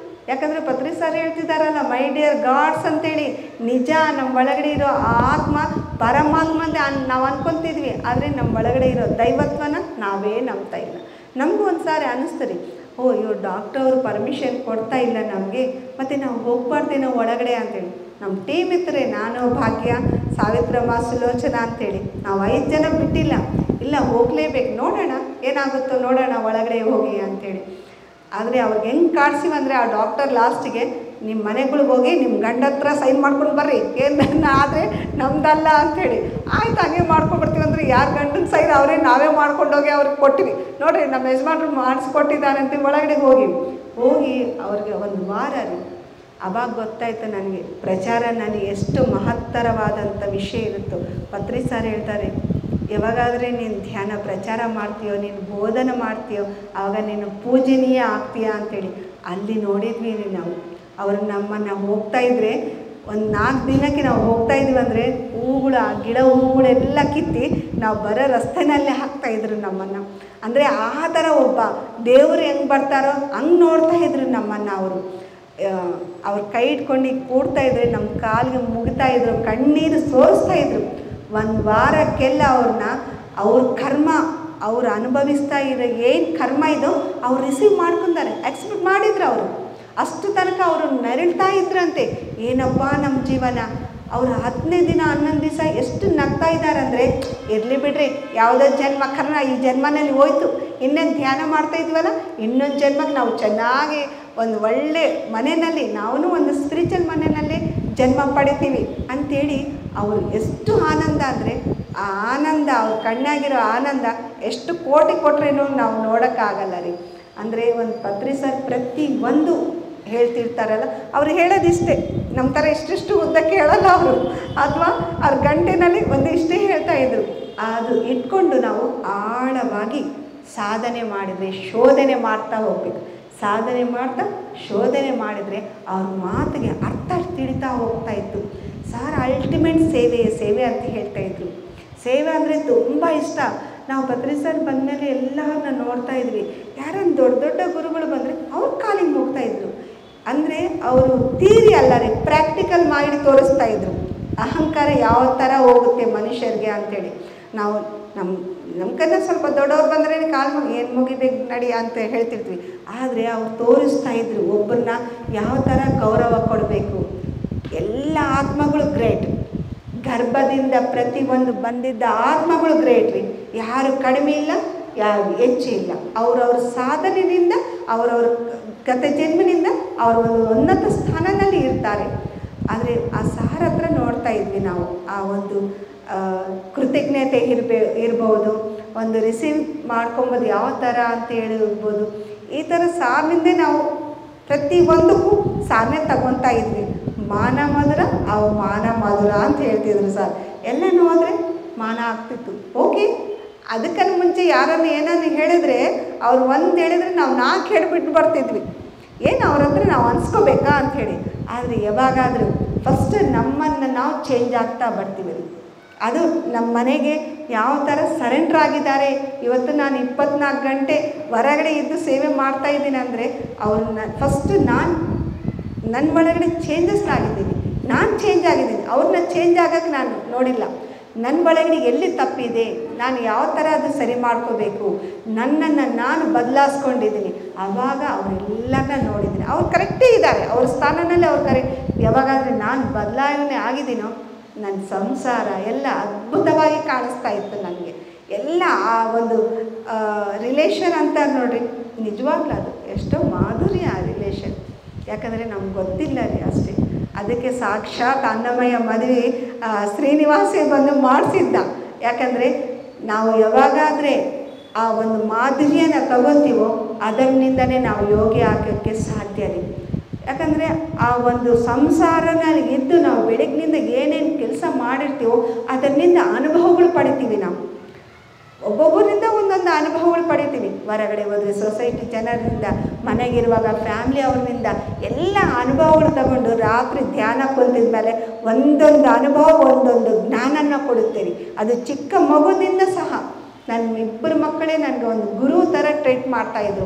ಯಾಕಂದರೆ ಪತ್ರಿ ಸರ್ ಹೇಳ್ತಿದ್ದಾರಲ್ಲ, ಮೈ ಡಿಯರ್ ಗಾಡ್ಸ್ ಅಂತೇಳಿ. ನಿಜ, ನಮ್ಮ ಒಳಗಡೆ ಇರೋ ಆತ್ಮ ಪರಮಾತ್ಮಂದೇ ನಾವು ಅನ್ಕೊತಿದ್ವಿ. ಆದರೆ ನಮ್ಮ ಒಳಗಡೆ ಇರೋ ದೈವತ್ವನ ನಾವೇ ನಂಬ್ತಾ ಇಲ್ಲ. ನಮಗೂ ಒಂದು ಸಾರಿ ಅನ್ನಿಸ್ತೀರಿ, ಇವ್ರು ಡಾಕ್ಟರ್ ಅವರು ಪರ್ಮಿಷನ್ ಕೊಡ್ತಾ ಇಲ್ಲ ನಮಗೆ, ಮತ್ತು ನಾವು ಹೋಗ್ಬಾರ್ದೇನೋ ಒಳಗಡೆ ಅಂತೇಳಿ. ನಮ್ಮ ಟೀಮ್ ಇತ್ತರೆ, ನಾನು, ಭಾಗ್ಯ, ಸಾವಿತ್ರಮ್ಮ, ಸುಲೋಚನಾ ಅಂತೇಳಿ ನಾವು 5 ಜನ ಬಿಟ್ಟಿಲ್ಲ. ಇಲ್ಲ, ಹೋಗಲೇಬೇಕು, ನೋಡೋಣ ಏನಾಗುತ್ತೋ ನೋಡೋಣ ಒಳಗಡೆ ಹೋಗಿ ಅಂಥೇಳಿ. ಆದರೆ ಅವ್ರಿಗೆ ಹೆಂಗೆ ಕಾಡ್ಸಿವಂದರೆ ಆ ಡಾಕ್ಟರ್ ಲಾಸ್ಟಿಗೆ, ನಿಮ್ಮ ಮನೆಗಳಿಗೆ ಹೋಗಿ ನಿಮ್ಮ ಗಂಡ ಹತ್ರ ಸೈನ್ ಮಾಡ್ಕೊಂಡು ಬರ್ರಿ, ಏನು ಆದರೆ ನಮ್ದಲ್ಲ ಅಂಥೇಳಿ. ಆಯ್ತು, ಹಂಗೆ ಮಾಡ್ಕೊಂಡ್ಬರ್ತೀವಿ. ಅಂದರೆ ಯಾರು ಗಂಡನ ಸೈನ್ ಅವರೇ ನಾವೇ ಮಾಡ್ಕೊಂಡೋಗಿ ಅವ್ರಿಗೆ ಕೊಟ್ಟಿವಿ. ನೋಡಿರಿ, ನಮ್ಮ ಯಜಮಾನ್ರು ಮಾಡಿಸ್ಕೊಟ್ಟಿದ್ದಾರಂತ ಒಳಗಡೆ ಹೋಗಿ ಅವ್ರಿಗೆ ಒಂದು ವಾರ ರೀ. ಅವಾಗ ಗೊತ್ತಾಯ್ತು ನನಗೆ ಪ್ರಚಾರ ನನಗೆ ಎಷ್ಟು ಮಹತ್ತರವಾದಂಥ ವಿಷಯ ಇರುತ್ತೋ. ಪತ್ರಿ ಸರ್ ಹೇಳ್ತಾರೆ, ಯಾವಾಗಾದರೆ ನೀನು ಧ್ಯಾನ ಪ್ರಚಾರ ಮಾಡ್ತೀಯೋ, ನೀನು ಬೋಧನೆ ಮಾಡ್ತೀಯೋ, ಆವಾಗ ನೀನು ಪೂಜನೀಯ ಆಗ್ತೀಯಾ ಅಂಥೇಳಿ. ಅಲ್ಲಿ ನೋಡಿದ್ವಿ ರೀ ನಾವು. ಅವರು ನಮ್ಮನ್ನು ಹೋಗ್ತಾಯಿದ್ರೆ ಒಂದು 4 ದಿನಕ್ಕೆ ನಾವು ಹೋಗ್ತಾಯಿದ್ವಿ ಅಂದರೆ ಹೂಗಳು, ಆ ಗಿಡ ಹೂಗಳೆಲ್ಲ ಕಿತ್ತಿ ನಾವು ಬರೋ ರಸ್ತೆನಲ್ಲೇ ಹಾಕ್ತಾಯಿದ್ರು ನಮ್ಮನ್ನು. ಅಂದರೆ ಆ ಥರ ಒಬ್ಬ ದೇವರು ಹೆಂಗೆ ಬರ್ತಾರೋ ಹಂಗೆ ನೋಡ್ತಾಯಿದ್ರು ನಮ್ಮನ್ನು. ಅವ್ರ ಕೈ ಇಟ್ಕೊಂಡು ಕೂಡ್ತಾಯಿದ್ರೆ ನಮ್ಮ ಕಾಲಿಗೆ ಮುಗಿತಾಯಿದ್ರು, ಕಣ್ಣೀರು ಸೋರಿಸ್ತಾಯಿದ್ರು. ಒಂದು ವಾರಕ್ಕೆಲ್ಲ ಅವ್ರ ಕರ್ಮ, ಅವ್ರು ಅನುಭವಿಸ್ತಾ ಇರೋ ಏನು ಕರ್ಮ ಇದೋ ಅವ್ರು ರಿಸೀವ್ ಮಾಡ್ಕೊಂತಾರೆ, ಎಕ್ಸ್ಪೆಕ್ಟ್ ಮಾಡಿದ್ರು ಅವರು. ಅಷ್ಟು ತನಕ ಅವರು ನರಳ್ತಾ ಇದ್ರಂತೆ, ಏನಪ್ಪ ನಮ್ಮ ಜೀವನ. ಅವರು 10ನೇ ದಿನ 11 ದಿವಸ ಎಷ್ಟು ನಗ್ತಾ ಇದ್ದಾರೆ ಅಂದರೆ, ಇರಲಿ ಬಿಡ್ರಿ, ಯಾವುದೋ ಜನ್ಮ ಕರ್ಮ ಈ ಜನ್ಮನಲ್ಲಿ ಹೋಯ್ತು, ಇನ್ನೇನು ಧ್ಯಾನ ಮಾಡ್ತಾ ಇದ್ವಲ್ಲ, ಇನ್ನೊಂದು ಜನ್ಮಕ್ಕೆ ನಾವು ಚೆನ್ನಾಗಿ ಒಂದು ಒಳ್ಳೆ ಮನೆಯಲ್ಲಿ, ನಾವು ಒಂದು ಸ್ಪಿರಿಚುವಲ್ ಮನೆಯಲ್ಲಿ ಜನ್ಮ ಪಡಿತೀವಿ ಅಂಥೇಳಿ ಅವರು ಎಷ್ಟು ಆನಂದ ಅಂದರೆ, ಆ ಆನಂದ, ಅವ್ರ ಕಣ್ಣಾಗಿರೋ ಆನಂದ ಎಷ್ಟು ಕೋಟಿ ಕೊಟ್ರೇನೂ ನಾವು ನೋಡೋಕ್ಕಾಗಲ್ಲ ರೀ. ಅಂದರೆ ಒಂದು ಪತ್ರಿ ಸರ್ ಪ್ರತಿಯೊಂದು ಹೇಳ್ತಿರ್ತಾರಲ್ಲ, ಅವ್ರು ಹೇಳೋದಿಷ್ಟೇ, ನಮ್ಮ ಥರ ಇಷ್ಟಿಷ್ಟು ಉದ್ದಕ್ಕೆ ಹೇಳಲ್ಲ ಅವರು, ಅಥವಾ ಅವ್ರ ಗಂಟೆನಲ್ಲಿ ಒಂದಿಷ್ಟೇ ಹೇಳ್ತಾಯಿದ್ರು. ಅದು ಇಟ್ಕೊಂಡು ನಾವು ಆಳವಾಗಿ ಸಾಧನೆ ಮಾಡಿದರೆ, ಶೋಧನೆ ಮಾಡ್ತಾ ಹೋಗ್ಬೇಕು. ಸಾಧನೆ ಮಾಡ್ತಾ ಶೋಧನೆ ಮಾಡಿದರೆ ಅವ್ರ ಮಾತಿಗೆ ಅರ್ಥ ತಿಳಿತಾ ಹೋಗ್ತಾಯಿತ್ತು. ಸಾರ್ ಅಲ್ಟಿಮೇಟ್ ಸೇವೆ ಅಂತ ಹೇಳ್ತಾಯಿದ್ರು. ಸೇವೆ ಅಂದರೆ ತುಂಬ ಇಷ್ಟ. ನಾವು ಪತ್ರಿ ಸರ್ ಬಂದಮೇಲೆ ಎಲ್ಲರನ್ನ ನೋಡ್ತಾ ಇದ್ವಿ. ಯಾರನ್ನು ದೊಡ್ಡ ದೊಡ್ಡ ಗುರುಗಳು ಬಂದರೆ ಅವ್ರ ಕಾಲಿಗೆ ಹೋಗ್ತಾಯಿದ್ರು. ಅಂದರೆ ಅವರು ಥಿಯರಿ ಅಲ್ಲ ರೀ, ಪ್ರಾಕ್ಟಿಕಲ್ ಮಾಡಿ ತೋರಿಸ್ತಾ ಇದ್ರು. ಅಹಂಕಾರ ಯಾವ ಥರ ಹೋಗುತ್ತೆ ಮನುಷ್ಯರಿಗೆ ಅಂಥೇಳಿ. ನಾವು ನಮ್ಕನ್ನ ಸ್ವಲ್ಪ ದೊಡ್ಡವ್ರು ಬಂದರೆ ಕಾಲು ಏನು ಮುಗಿಬೇಕು ನಡಿ ಅಂತ ಹೇಳ್ತಿರ್ತೀವಿ. ಆದರೆ ಅವ್ರು ತೋರಿಸ್ತಾ ಇದ್ರು ಒಬ್ಬರನ್ನ ಯಾವ ಥರ ಗೌರವ ಕೊಡಬೇಕು. ಎಲ್ಲ ಆತ್ಮಗಳು ಗ್ರೇಟ್. ಗರ್ಭದಿಂದ ಪ್ರತಿಯೊಂದು ಬಂದಿದ್ದ ಆತ್ಮಗಳು ಗ್ರೇಟ್ ರೀ. ಯಾರು ಕಡಿಮೆ ಇಲ್ಲ, ಯಾರು ಹೆಚ್ಚು ಇಲ್ಲ. ಅವ್ರವ್ರ ಸಾಧನೆಯಿಂದ, ಅವರವ್ರ ಗತ ಜನ್ಮನಿಂದ ಅವರು ಒಂದು ಉನ್ನತ ಸ್ಥಾನದಲ್ಲಿ ಇರ್ತಾರೆ. ಆದರೆ ಆ ಸಾರ್ ಹತ್ರ ನೋಡ್ತಾ ಇದ್ವಿ ನಾವು. ಆ ಒಂದು ಕೃತಜ್ಞತೆ ಇರ್ಬೋದು, ಒಂದು ರಿಸೀವ್ ಮಾಡ್ಕೊಬೋದು ಯಾವ ಥರ ಅಂತ ಹೇಳಿರ್ಬೋದು. ಈ ಥರ ಸಾರ್ನಿಂದೇ ನಾವು ಪ್ರತಿಯೊಂದಕ್ಕೂ ಸಾರನೇ ತಗೊತಾ ಇದ್ವಿ. ಮಾನ ಮಧುರ, ಮಾನ ಮಧುರ ಅಂತ ಹೇಳ್ತಿದ್ರು ಸರ್. ಎಲ್ಲನೂ ಹೋದರೆ ಮಾನ ಆಗ್ತಿತ್ತು. ಓಕೆ, ಅದಕ್ಕನ್ನು ಮುಂಚೆ ಯಾರನ್ನು ಏನನ್ನು ಹೇಳಿದ್ರೆ, ಅವ್ರು ಒಂದು ಹೇಳಿದ್ರೆ ನಾವು 4 ಹೇಳಿಬಿಟ್ಟು ಬರ್ತಿದ್ವಿ. ಏನು ಅವ್ರ ಹತ್ರ ನಾವು ಅನ್ಸ್ಕೋಬೇಕಾ ಅಂಥೇಳಿ. ಆದರೆ ಯಾವಾಗಾದರೂ ಫಸ್ಟ್ ನಮ್ಮನ್ನು ನಾವು ಚೇಂಜ್ ಆಗ್ತಾ ಬರ್ತೀವಿ. ಅದು ನಮ್ಮ ಮನೆಗೆ ಯಾವ ಥರ ಸರೆಂಡ್ರ್ ಆಗಿದ್ದಾರೆ. ಇವತ್ತು ನಾನು 24 ಗಂಟೆ ಹೊರಗಡೆ ಇದ್ದು ಸೇವೆ ಮಾಡ್ತಾ ಇದ್ದೀನಿ ಅಂದರೆ ಅವ್ರನ್ನ ಫಸ್ಟ್ ನನ್ನ ಒಳಗಡೆ ಚೇಂಜಸ್ ಆಗಿದ್ದೀನಿ, ನಾನು ಚೇಂಜ್ ಆಗಿದ್ದೀನಿ. ಅವ್ರನ್ನ ಚೇಂಜ್ ಆಗೋಕ್ಕೆ ನಾನು ನೋಡಿಲ್ಲ. ನನ್ನ ಒಳಗಡೆ ಎಲ್ಲಿ ತಪ್ಪಿದೆ, ನಾನು ಯಾವ ಥರ ಅದು ಸರಿ ಮಾಡ್ಕೋಬೇಕು, ನನ್ನನ್ನು ನಾನು ಬದಲಾಯಿಸ್ಕೊಂಡಿದ್ದೀನಿ. ಆವಾಗ ಅವರೆಲ್ಲರನ್ನ ನೋಡಿದ್ದೀನಿ. ಅವ್ರು ಕರೆಕ್ಟೇ ಇದ್ದಾರೆ, ಅವ್ರ ಸ್ಥಾನದಲ್ಲಿ ಅವ್ರು ಕರೆಕ್ಟ್. ಯಾವಾಗಾದರೆ ನಾನು ಬದಲಾವಣೆ ಆಗಿದ್ದೀನೋ ನನ್ನ ಸಂಸಾರ ಎಲ್ಲ ಅದ್ಭುತವಾಗಿ ಕಾಣಿಸ್ತಾ ಇತ್ತು ನನಗೆ. ಎಲ್ಲ ಆ ಒಂದು ರಿಲೇಷನ್ ಅಂತ ನೋಡ್ರಿ, ನಿಜವಾಗ್ಲೂ ಅದು ಎಷ್ಟೋ ಮಾಧುರ್ಯ ಆ ರಿಲೇಷನ್. ಯಾಕಂದರೆ ನಮ್ಗೆ ಗೊತ್ತಿಲ್ಲ ರೀ ಅಷ್ಟೇ. ಅದಕ್ಕೆ ಸಾಕ್ಷಾತ್ ಅನ್ನಮಯ್ಯ ಮದುವೆ ಶ್ರೀನಿವಾಸೇ ಬಂದು ಮಾಡಿಸಿದ್ದ. ಯಾಕಂದರೆ ನಾವು ಯಾವಾಗಾದರೆ ಆ ಒಂದು ಮಾಧುರ್ಯನ ತಗೋತೀವೋ ಅದರಿಂದನೇ ನಾವು ಯೋಗಿ ಆಗೋಕ್ಕೆ ಸಾಧ್ಯ ರೀ. ಯಾಕಂದರೆ ಆ ಒಂದು ಸಂಸಾರನಲ್ಲಿ ಇದ್ದು ನಾವು ಬೆಳಗ್ಗಿನಿಂದ ಏನೇನು ಕೆಲಸ ಮಾಡಿರ್ತೀವೋ ಅದರಿಂದ ಅನುಭವಗಳು ಪಡಿತೀವಿ. ನಾವು ಒಬ್ಬೊಬ್ಬರಿಂದ ಒಂದೊಂದು ಅನುಭವಗಳು ಪಡಿತೀವಿ. ಹೊರಗಡೆ ಹೋದರೆ ಸೊಸೈಟಿ ಜನರಿಂದ, ಮನೆಗಿರುವಾಗ ಫ್ಯಾಮಿಲಿ ಅವ್ರಿಂದ ಎಲ್ಲ ಅನುಭವಗಳು ತಗೊಂಡು ರಾತ್ರಿ ಧ್ಯಾನ ಕುಂತಿದ ಮೇಲೆ ಒಂದೊಂದು ಅನುಭವ ಒಂದೊಂದು ಜ್ಞಾನನ ಕೊಡುತ್ತೀರಿ. ಅದು ಚಿಕ್ಕ ಮಗುದಿಂದ ಸಹ ನನ್ನ ಇಬ್ಬರು ಮಕ್ಕಳೇ ನನಗೆ ಒಂದು ಗುರು ಥರ ಟ್ರೀಟ್ ಮಾಡ್ತಾಯಿದ್ರು.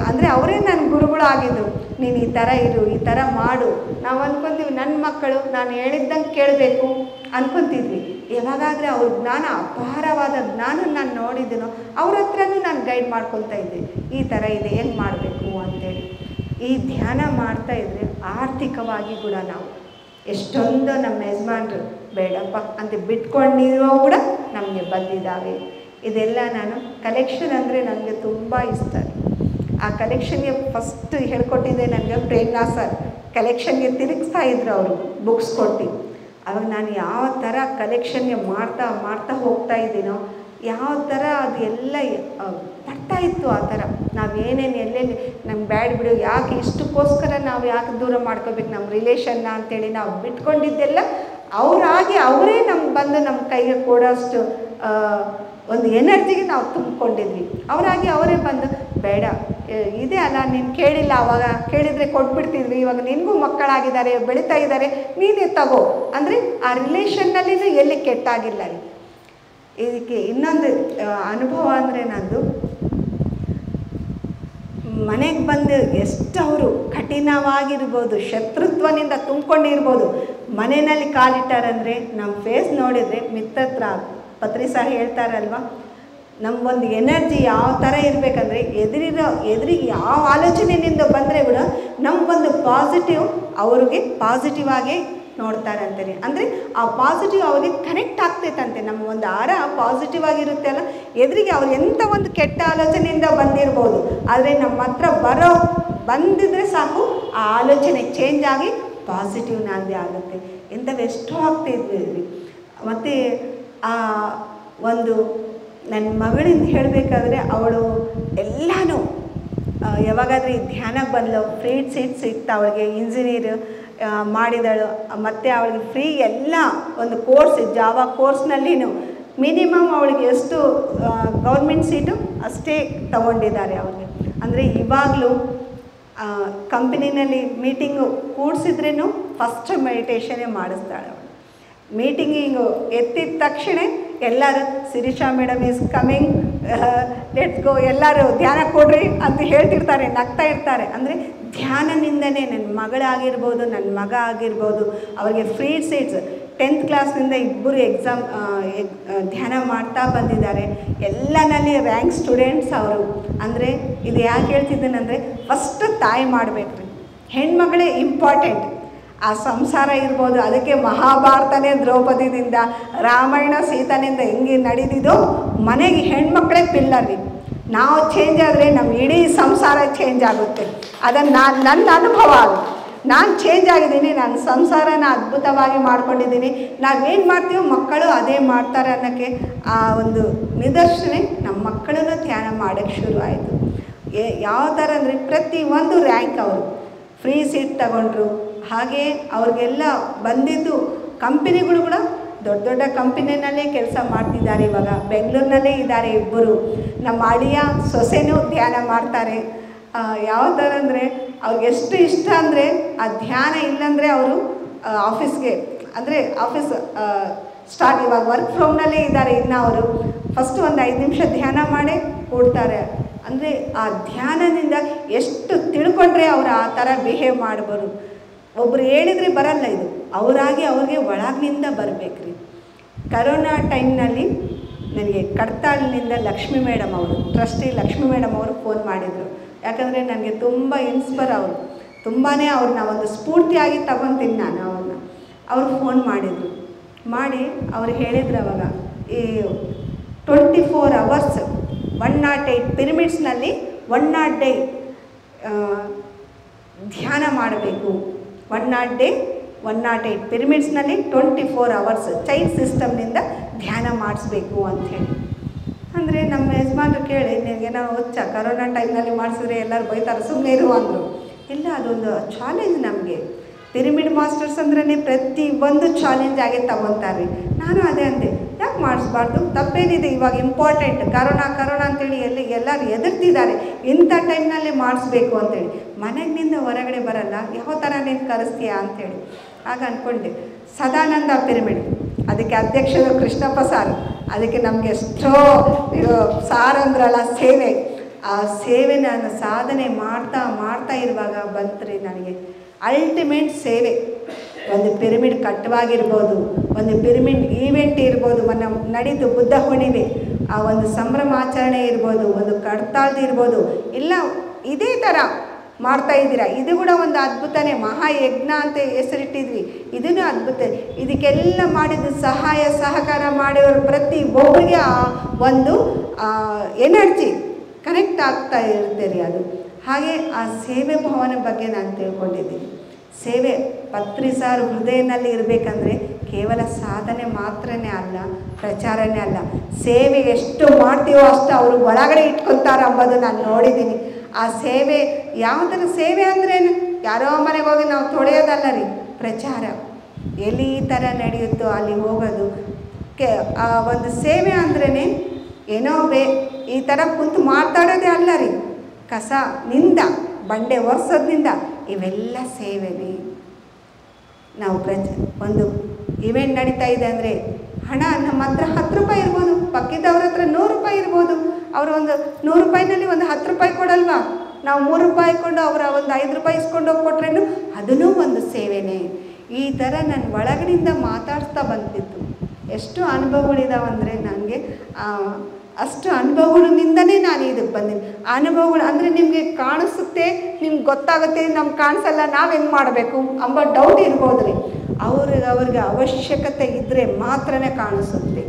ಅಂದರೆ ಅವರೇ ನನ್ನ ಗುರುಗಳಾಗಿದ್ದರು. ನೀನು ಈ ಥರ ಇರು, ಈ ಥರ ಮಾಡು. ನಾವು ಅಂದ್ಕೊತೀವಿ ನನ್ನ ಮಕ್ಕಳು ನಾನು ಹೇಳಿದ್ದಂಗೆ ಕೇಳಬೇಕು ಅಂದ್ಕೊತಿದ್ವಿ. ಯಾವಾಗಾದರೆ ಅವ್ರ ಜ್ಞಾನ, ಅಪಾರವಾದ ಜ್ಞಾನ ನಾನು ನೋಡಿದ್ದೀನೋ ಅವ್ರ ಹತ್ರನೂ ನಾನು ಗೈಡ್ ಮಾಡ್ಕೊತಾ ಇದ್ದೆ. ಈ ಥರ ಇದೆ, ಹೆಂಗೆ ಮಾಡಬೇಕು ಅಂತೇಳಿ. ಈ ಧ್ಯಾನ ಮಾಡ್ತಾಯಿದ್ರೆ ಆರ್ಥಿಕವಾಗಿ ಕೂಡ ನಾವು ಎಷ್ಟೊಂದು ನಮ್ಮ ಯಜಮಾನ್ರು ಬೇಡಪ್ಪ ಅಂತ ಬಿಟ್ಕೊಂಡಿರೋ ಕೂಡ ನಮಗೆ ಬಂದಿದ್ದಾವೆ. ಇದೆಲ್ಲ ನಾನು ಕಲೆಕ್ಷನ್ ಅಂದರೆ ನನಗೆ ತುಂಬ ಇಷ್ಟ. ಆ ಕಲೆಕ್ಷನ್ಗೆ ಫಸ್ಟ್ ಹೇಳ್ಕೊಟ್ಟಿದ್ದೆ ನನಗೆ ಪ್ರೇರಣಾ ಸರ್. ಕಲೆಕ್ಷನ್ಗೆ ತಿರುಗಿಸ್ತಾ ಇದ್ರು ಅವರು ಬುಕ್ಸ್ ಕೊಟ್ಟು. ಅವಾಗ ನಾನು ಯಾವ ಥರ ಕಲೆಕ್ಷನ್ಗೆ ಮಾಡ್ತಾ ಹೋಗ್ತಾ ಇದ್ದೀನೋ, ಯಾವ ಥರ ಅದು ಎಲ್ಲ ಬರ್ತಾಯಿತ್ತು. ಆ ಥರ ನಾವೇನೇನು ಎಲ್ಲೆಲ್ಲಿ ನಮ್ಗೆ ಬ್ಯಾಡ್ ಬಿಡು, ಯಾಕೆ ಇಷ್ಟಕ್ಕೋಸ್ಕರ ನಾವು ಯಾಕೆ ದೂರ ಮಾಡ್ಕೋಬೇಕು ನಮ್ಮ ರಿಲೇಷನ್ನ ಅಂತೇಳಿ ನಾವು ಬಿಟ್ಕೊಂಡಿದ್ದೆಲ್ಲ ಅವರಾಗಿ ಅವರೇ ನಮ್ಗೆ ಬಂದು ನಮ್ಮ ಕೈಗೆ ಕೊಡೋಷ್ಟು ಒಂದು ಎನರ್ಜಿಗೆ ನಾವು ತುಂಬಿಕೊಂಡಿದ್ವಿ. ಅವರಾಗಿ ಅವರೇ ಬಂದು ಬೇಡ ಇದೆ ಅಲ್ಲ, ನೀನು ಕೇಳಿಲ್ಲ, ಆವಾಗ ಕೇಳಿದರೆ ಕೊಟ್ಬಿಡ್ತಿದ್ವಿ, ಇವಾಗ ನಿನಗೂ ಮಕ್ಕಳಾಗಿದ್ದಾರೆ, ಬೆಳೀತಾ ಇದ್ದಾರೆ, ನೀನೇ ತಗೋ ಅಂದರೆ ಆ ರಿಲೇಷನ್ನಲ್ಲಿನೂ ಎಲ್ಲಿ ಕೆಟ್ಟಾಗಿಲ್ಲ ರೀ. ಇದಕ್ಕೆ ಇನ್ನೊಂದು ಅನುಭವ ಅಂದರೆ ನಂದು ಮನೆಗೆ ಬಂದು ಎಷ್ಟು ಅವರು ಕಠಿಣವಾಗಿರ್ಬೋದು, ಶತ್ರುತ್ವನಿಂದ ತುಂಬಿಕೊಂಡಿರ್ಬೋದು, ಮನೆಯಲ್ಲಿ ಕಾಲಿಟ್ಟಾರಂದರೆ ನಮ್ಮ ಫೇಸ್ ನೋಡಿದರೆ ಮಿತ್ತತ್ರ ಪತ್ರಿ ಸಹ ಹೇಳ್ತಾರಲ್ವ, ನಮಗೊಂದು ಎನರ್ಜಿ ಯಾವ ಥರ ಇರಬೇಕಂದ್ರೆ ಎದುರಿಗೆ ಯಾವ ಆಲೋಚನೆಯಿಂದ ಬಂದರೆ ಕೂಡ ನಮಗೊಂದು ಪಾಸಿಟಿವ್ ಅವ್ರಿಗೆ ಪಾಸಿಟಿವ್ ಆಗಿ ನೋಡ್ತಾರಂತೆ. ಅಂದರೆ ಆ ಪಾಸಿಟಿವ್ ಅವ್ರಿಗೆ ಕನೆಕ್ಟ್ ಆಗ್ತೈತಂತೆ. ನಮ್ಮ ಒಂದು ಆರ ಪಾಸಿಟಿವ್ ಆಗಿರುತ್ತೆ ಅಲ್ಲ, ಎದುರಿಗೆ ಅವ್ರು ಎಂಥ ಒಂದು ಕೆಟ್ಟ ಆಲೋಚನೆಯಿಂದ ಬಂದಿರ್ಬೋದು, ಆದರೆ ನಮ್ಮ ಹತ್ರ ಬಂದಿದ್ರೆ ಸಾಕು ಆ ಆಲೋಚನೆ ಚೇಂಜ್ ಆಗಿ ಪಾಸಿಟಿವ್ ನಾಂದಿ ಆಗುತ್ತೆ. ಎಂಥವೆಷ್ಟೋ ಆಗ್ತಾಯಿದ್ವಿ. ಮತ್ತು ಆ ಒಂದು ನನ್ನ ಮಗಳಿಂದ ಹೇಳಬೇಕಾದ್ರೆ ಅವಳು ಎಲ್ಲನೂ ಯಾವಾಗಾದರೆ ಧ್ಯಾನಕ್ಕೆ ಬಂದಳು, ಫ್ರೀ ಸೀಟ್ ಸಿಗ್ತಾ ಅವಳಿಗೆ, ಇಂಜಿನಿಯರ್ ಮಾಡಿದಳು. ಮತ್ತು ಅವಳಿಗೆ ಫ್ರೀ ಎಲ್ಲ ಒಂದು ಕೋರ್ಸ್, ಜಾವಾ ಕೋರ್ಸ್ನಲ್ಲಿನೂ ಮಿನಿಮಮ್ ಅವಳಿಗೆ ಎಷ್ಟು ಗೌರ್ಮೆಂಟ್ ಸೀಟು ಅಷ್ಟೇ ತಗೊಂಡಿದ್ದಾರೆ ಅವಳಿಗೆ. ಅಂದರೆ ಇವಾಗಲೂ ಕಂಪನಿನಲ್ಲಿ ಮೀಟಿಂಗು ಕೂಡಿಸಿದ್ರೂ ಫಸ್ಟ್ ಮೆಡಿಟೇಷನ್ನೇ ಮಾಡಿಸ್ತಾಳೆ ಅವಳು. ಮೀಟಿಂಗಿಂಗು ಎತ್ತಿದ ತಕ್ಷಣ ಎಲ್ಲರೂ Shirisha madam is coming, let's go, ಎಲ್ಲರೂ ಧ್ಯಾನ ಕೊಡ್ರಿ ಅಂತ ಹೇಳ್ತಿರ್ತಾರೆ, ನಗ್ತಾ ಇರ್ತಾರೆ. ಅಂದರೆ ಧ್ಯಾನದಿಂದನೇ ನನ್ನ ಮಗಳಾಗಿರ್ಬೋದು, ನನ್ನ ಮಗ ಆಗಿರ್ಬೋದು, ಅವರಿಗೆ ಫ್ರೀ ಸೀಟ್ಸ್ 10th ಕ್ಲಾಸ್ನಿಂದ ಇಬ್ಬರು ಎಕ್ಸಾಮ್ ಧ್ಯಾನ ಮಾಡ್ತಾ ಬಂದಿದ್ದಾರೆ. ಎಲ್ಲನಲ್ಲಿ ರ್ಯಾಂಕ್ ಸ್ಟೂಡೆಂಟ್ಸ್ ಅವರು. ಅಂದರೆ ಇದು ಯಾಕೆ ಹೇಳ್ತಿದ್ದೇನೆಂದರೆ ಫಸ್ಟ್ ತಾಯಿ ಮಾಡಬೇಕು ರೀ, ಹೆಣ್ಮಗಳೇ ಇಂಪಾರ್ಟೆಂಟ್. ಆ ಸಂಸಾರ ಇರ್ಬೋದು, ಅದಕ್ಕೆ ಮಹಾಭಾರತನೇ ದ್ರೌಪದಿದಿಂದ, ರಾಮಾಯಣ ಸೀತನಿಂದ ಹೆಂಗೆ ನಡೆದಿದ್ದೋ ಮನೆಗೆ ಹೆಣ್ಮಕ್ಳೇ ಪಿಲ್ಲರ್ ರೀ. ನಾವು ಚೇಂಜ್ ಆದರೆ ನಮ್ಮ ಇಡೀ ಸಂಸಾರ ಚೇಂಜ್ ಆಗುತ್ತೆ. ಅದನ್ನು ನನ್ನ ಅನುಭವ ಅದು. ನಾನು ಚೇಂಜ್ ಆಗಿದ್ದೀನಿ, ನನ್ನ ಸಂಸಾರನ ಅದ್ಭುತವಾಗಿ ಮಾಡ್ಕೊಂಡಿದ್ದೀನಿ. ನಾವೇನು ಮಾಡ್ತೀವೋ ಮಕ್ಕಳು ಅದೇ ಮಾಡ್ತಾರೆ ಅನ್ನೋಕ್ಕೆ ಆ ಒಂದು ನಿದರ್ಶನ ನಮ್ಮ ಮಕ್ಕಳನ್ನು ಧ್ಯಾನ ಮಾಡೋಕ್ಕೆ ಶುರು ಆಯಿತು. ಯಾವ ಥರ ಅಂದರೆ ಪ್ರತಿಯೊಂದು ರ್ಯಾಂಕ್ ಅವರು ಫ್ರೀ ಸೀಟ್ ತಗೊಂಡ್ರು. ಹಾಗೆ ಅವ್ರಿಗೆಲ್ಲ ಬಂದಿದ್ದು ಕಂಪನಿಗಳು ಕೂಡ ದೊಡ್ಡ ದೊಡ್ಡ ಕಂಪನಿನಲ್ಲೇ ಕೆಲಸ ಮಾಡ್ತಿದ್ದಾರೆ. ಇವಾಗ ಬೆಂಗಳೂರಿನಲ್ಲೇ ಇದ್ದಾರೆ ಇಬ್ಬರು. ನಮ್ಮ ಅಳಿಯ ಸೊಸೆನೂ ಧ್ಯಾನ ಮಾಡ್ತಾರೆ. ಯಾವ ಥರ ಅಂದರೆ ಅವ್ರಿಗೆ ಎಷ್ಟು ಇಷ್ಟ ಅಂದರೆ ಆ ಧ್ಯಾನ ಇಲ್ಲಾಂದರೆ ಅವರು ಆಫೀಸ್ಗೆ ಅಂದರೆ ಆಫೀಸ್ ಸ್ಟಾರ್ಟ್ ಇವಾಗ ವರ್ಕ್ ಫ್ರಮ್ನಲ್ಲೇ ಇದ್ದಾರೆ. ಇನ್ನು ಅವರು ಫಸ್ಟ್ ಒಂದು 5 ನಿಮಿಷ ಧ್ಯಾನ ಮಾಡೇ ಕೊಡ್ತಾರೆ. ಅಂದರೆ ಆ ಧ್ಯಾನದಿಂದ ಎಷ್ಟು ತಿಳ್ಕೊಂಡ್ರೆ ಅವರು ಆ ಥರ ಬಿಹೇವ್ ಮಾಡ್ಬೋದು. ಒಬ್ಬರು ಹೇಳಿದರೆ ಬರಲ್ಲ, ಇದು ಅವರಾಗಿ ಅವ್ರಿಗೆ ಒಳಗಿನಿಂದ ಬರಬೇಕ್ರಿ. ಕರೋನಾ ಟೈಮ್ನಲ್ಲಿ ನನಗೆ ಕಡ್ತಾಳಿನಿಂದ ಲಕ್ಷ್ಮೀ ಮೇಡಮ್ ಅವರು, ಟ್ರಸ್ಟಿ ಲಕ್ಷ್ಮೀ ಮೇಡಮ್ ಅವರು ಫೋನ್ ಮಾಡಿದರು. ಯಾಕಂದರೆ ನನಗೆ ತುಂಬ ಇನ್ಸ್ಪೈರ್ ಅವರು, ತುಂಬಾ ಅವ್ರನ್ನ ಒಂದು ಸ್ಫೂರ್ತಿಯಾಗಿ ತಗೊತೀನಿ ನಾನು ಅವ್ರನ್ನ. ಅವರು ಫೋನ್ ಮಾಡಿದರು, ಮಾಡಿ ಅವ್ರು ಹೇಳಿದ್ರು ಅವಾಗ ಈ 24 hours 108 ಪಿರಮಿಡ್ಸ್ನಲ್ಲಿ 108 ಡೇ ಧ್ಯಾನ ಮಾಡಬೇಕು. 108 ಪಿರಮಿಡ್ಸ್ನಲ್ಲಿ 24 hours ಚೈನ್ ಸಿಸ್ಟಮ್ನಿಂದ ಧ್ಯಾನ ಮಾಡಿಸ್ಬೇಕು ಅಂಥೇಳಿ. ಅಂದರೆ ನಮ್ಮ ಯಜಮಾನರು ಕೇಳಿ, ನಿನಗೇನೋ ಹುಚ್ಚ, ಕರೋನಾ ಟೈಮ್ನಲ್ಲಿ ಮಾಡಿಸಿದ್ರೆ ಎಲ್ಲರೂ ಬೈತಾರೆ, ಸುಮ್ಮನೆ ಇರು ಅಂದರು. ಇಲ್ಲ, ಅದೊಂದು ಚಾಲೆಂಜ್ ನಮಗೆ. ಪಿರಮಿಡ್ ಮಾಸ್ಟರ್ಸ್ ಅಂದ್ರೇ ಪ್ರತಿ ಒಂದು ಚಾಲೆಂಜ್ ಆಗಿ ತಗೊತಾರೆ. ನಾನು ಅದೇ ಅಂದೆ, ಯಾಕೆ ಮಾಡಿಸ್ಬಾರ್ದು, ತಪ್ಪೇನಿದೆ, ಇವಾಗ ಇಂಪಾರ್ಟೆಂಟ್ ಕರೋನಾ ಅಂತೇಳಿ ಎಲ್ಲರೂ ಎದುರ್ತಿದ್ದಾರೆ, ಇಂಥ ಟೈಮ್ನಲ್ಲಿ ಮಾಡಿಸ್ಬೇಕು ಅಂತೇಳಿ. ಮನೆಗಿನಿಂದ ಹೊರಗಡೆ ಬರಲ್ಲ, ಯಾವ ಥರ ನೀನು ಕರೆಸ್ತೀಯಾ ಅಂಥೇಳಿ. ಆಗ ಅಂದ್ಕೊಂಡೆ, ಸದಾನಂದ ಪಿರಮಿಡ್, ಅದಕ್ಕೆ ಅಧ್ಯಕ್ಷರು ಕೃಷ್ಣಪ್ಪ ಸಾರ್, ಅದಕ್ಕೆ ನಮಗೆ ಎಷ್ಟೋ ಸಾರ್ ಅಂದ್ರಲ್ಲ ಸೇವೆ, ಆ ಸೇವೆ ನಾನು ಸಾಧನೆ ಮಾಡ್ತಾ ಇರುವಾಗ ಬಂತ್ರಿ ನನಗೆ ಅಲ್ಟಿಮೇಟ್ ಸೇವೆ. ಒಂದು ಪಿರಮಿಡ್ ಕಟ್ಟವಾಗಿರ್ಬೋದು, ಒಂದು ಪಿರಮಿಡ್ ಈವೆಂಟ್ ಇರ್ಬೋದು, ನಡೀತು ಬುದ್ಧ ಹುಣ್ಣಿಮೆ, ಆ ಒಂದು ಸಂಭ್ರಮಾಚರಣೆ ಇರ್ಬೋದು, ಒಂದು ಕಡ್ತಾಳ್ದು ಇರ್ಬೋದು, ಇಲ್ಲ ಇದೇ ಥರ ಮಾಡ್ತಾ ಇದ್ದೀರಾ. ಇದು ಕೂಡ ಒಂದು ಅದ್ಭುತನೇ, ಮಹಾಯಜ್ಞ ಅಂತ ಹೆಸರಿಟ್ಟಿದ್ವಿ, ಇದನ್ನು ಅದ್ಭುತ. ಇದಕ್ಕೆಲ್ಲ ಮಾಡಿದ್ದು ಸಹಾಯ ಸಹಕಾರ ಮಾಡಿರೋರು ಪ್ರತಿ ಒಬ್ಬರಿಗೆ ಆ ಒಂದು ಎನರ್ಜಿ ಕನೆಕ್ಟ್ ಆಗ್ತಾ ಇರುತ್ತೆ ರೀ ಅದು. ಹಾಗೆ ಆ ಸೇವೆ ಭಾವನೆ ಬಗ್ಗೆ ನಾನು ತಿಳ್ಕೊಂಡಿದ್ದೀನಿ. ಸೇವೆ ಪತ್ರಿಸಾರ ಹೃದಯದಲ್ಲಿ ಇರಬೇಕಂದ್ರೆ ಕೇವಲ ಸಾಧನೆ ಮಾತ್ರನೇ ಅಲ್ಲ, ಪ್ರಚಾರನೇ ಅಲ್ಲ, ಸೇವೆ ಎಷ್ಟು ಮಾಡ್ತೀವೋ ಅಷ್ಟು ಅವರು ಒಳಗಡೆ ಇಟ್ಕೊತಾರೆ ಅಂಬೋದು ನಾನು ನೋಡಿದ್ದೀನಿ. ಆ ಸೇವೆ ಯಾವ ಥರ ಸೇವೆ ಅಂದ್ರೇನು, ಯಾರೋ ಮನೆಗೆ ಹೋಗಿ ನಾವು ತೊಳೆಯೋದಲ್ಲ ರೀ, ಪ್ರಚಾರ ಎಲ್ಲಿ ಈ ಥರ ನಡೆಯುತ್ತೋ ಅಲ್ಲಿ ಹೋಗೋದು. ಆ ಒಂದು ಸೇವೆ ಅಂದ್ರೇ ಏನೋ ಈ ಥರ ಕುಂತು ಮಾತಾಡೋದೇ ಅಲ್ಲ ರೀ, ಕಸ ನಿಂದ ಬಂಡೆ ಒರೆಸೋದ್ರಿಂದ ಇವೆಲ್ಲ ಸೇವೆ ರೀ. ನಾವು ಒಂದು ಇವೆಂಟ್ ನಡೀತಾ ಇದೆ ಅಂದರೆ ಹಣ ನಮ್ಮ ಹತ್ರ 10 ರೂಪಾಯಿ ಇರ್ಬೋದು, ಪಕ್ಕದವ್ರ ಹತ್ರ 100 ರೂಪಾಯಿ ಇರ್ಬೋದು. ಅವರು ಒಂದು 100 ರೂಪಾಯಿನಲ್ಲಿ ಒಂದು 10 ರೂಪಾಯಿ ಕೊಡಲ್ವಾ, ನಾವು 3 ರೂಪಾಯಿ ಕೊಂಡು ಅವರ ಒಂದು 5 ರೂಪಾಯಿ ಇಸ್ಕೊಂಡು ಹೋಗಿ ಕೊಟ್ರೇನು ಅದೂ ಒಂದು ಸೇವೆನೇ. ಈ ಥರ ನನ್ನ ಒಳಗಡೆಯಿಂದ ಮಾತಾಡ್ತಾ ಬಂತಿತ್ತು. ಎಷ್ಟು ಅನುಭವಗಳಿದಾವಂದರೆ ನನಗೆ ಅಷ್ಟು ಅನುಭವಗಳಿಂದನೇ ನಾನು ಇದಕ್ಕೆ ಬಂದೀನಿ. ಅನುಭವಗಳು ಅಂದರೆ ನಿಮಗೆ ಕಾಣಿಸುತ್ತೆ, ನಿಮ್ಗೆ ಗೊತ್ತಾಗುತ್ತೆ, ನಮ್ಗೆ ಕಾಣಿಸಲ್ಲ, ನಾವು ಹೆಂಗೆ ಮಾಡಬೇಕು ಎಂಬ ಡೌಟ್ ಇರ್ಬೋದು ರೀ. ಅವ್ರಿಗೆ ಅವಶ್ಯಕತೆ ಇದ್ದರೆ ಮಾತ್ರನೇ ಕಾಣಿಸುತ್ತೆ.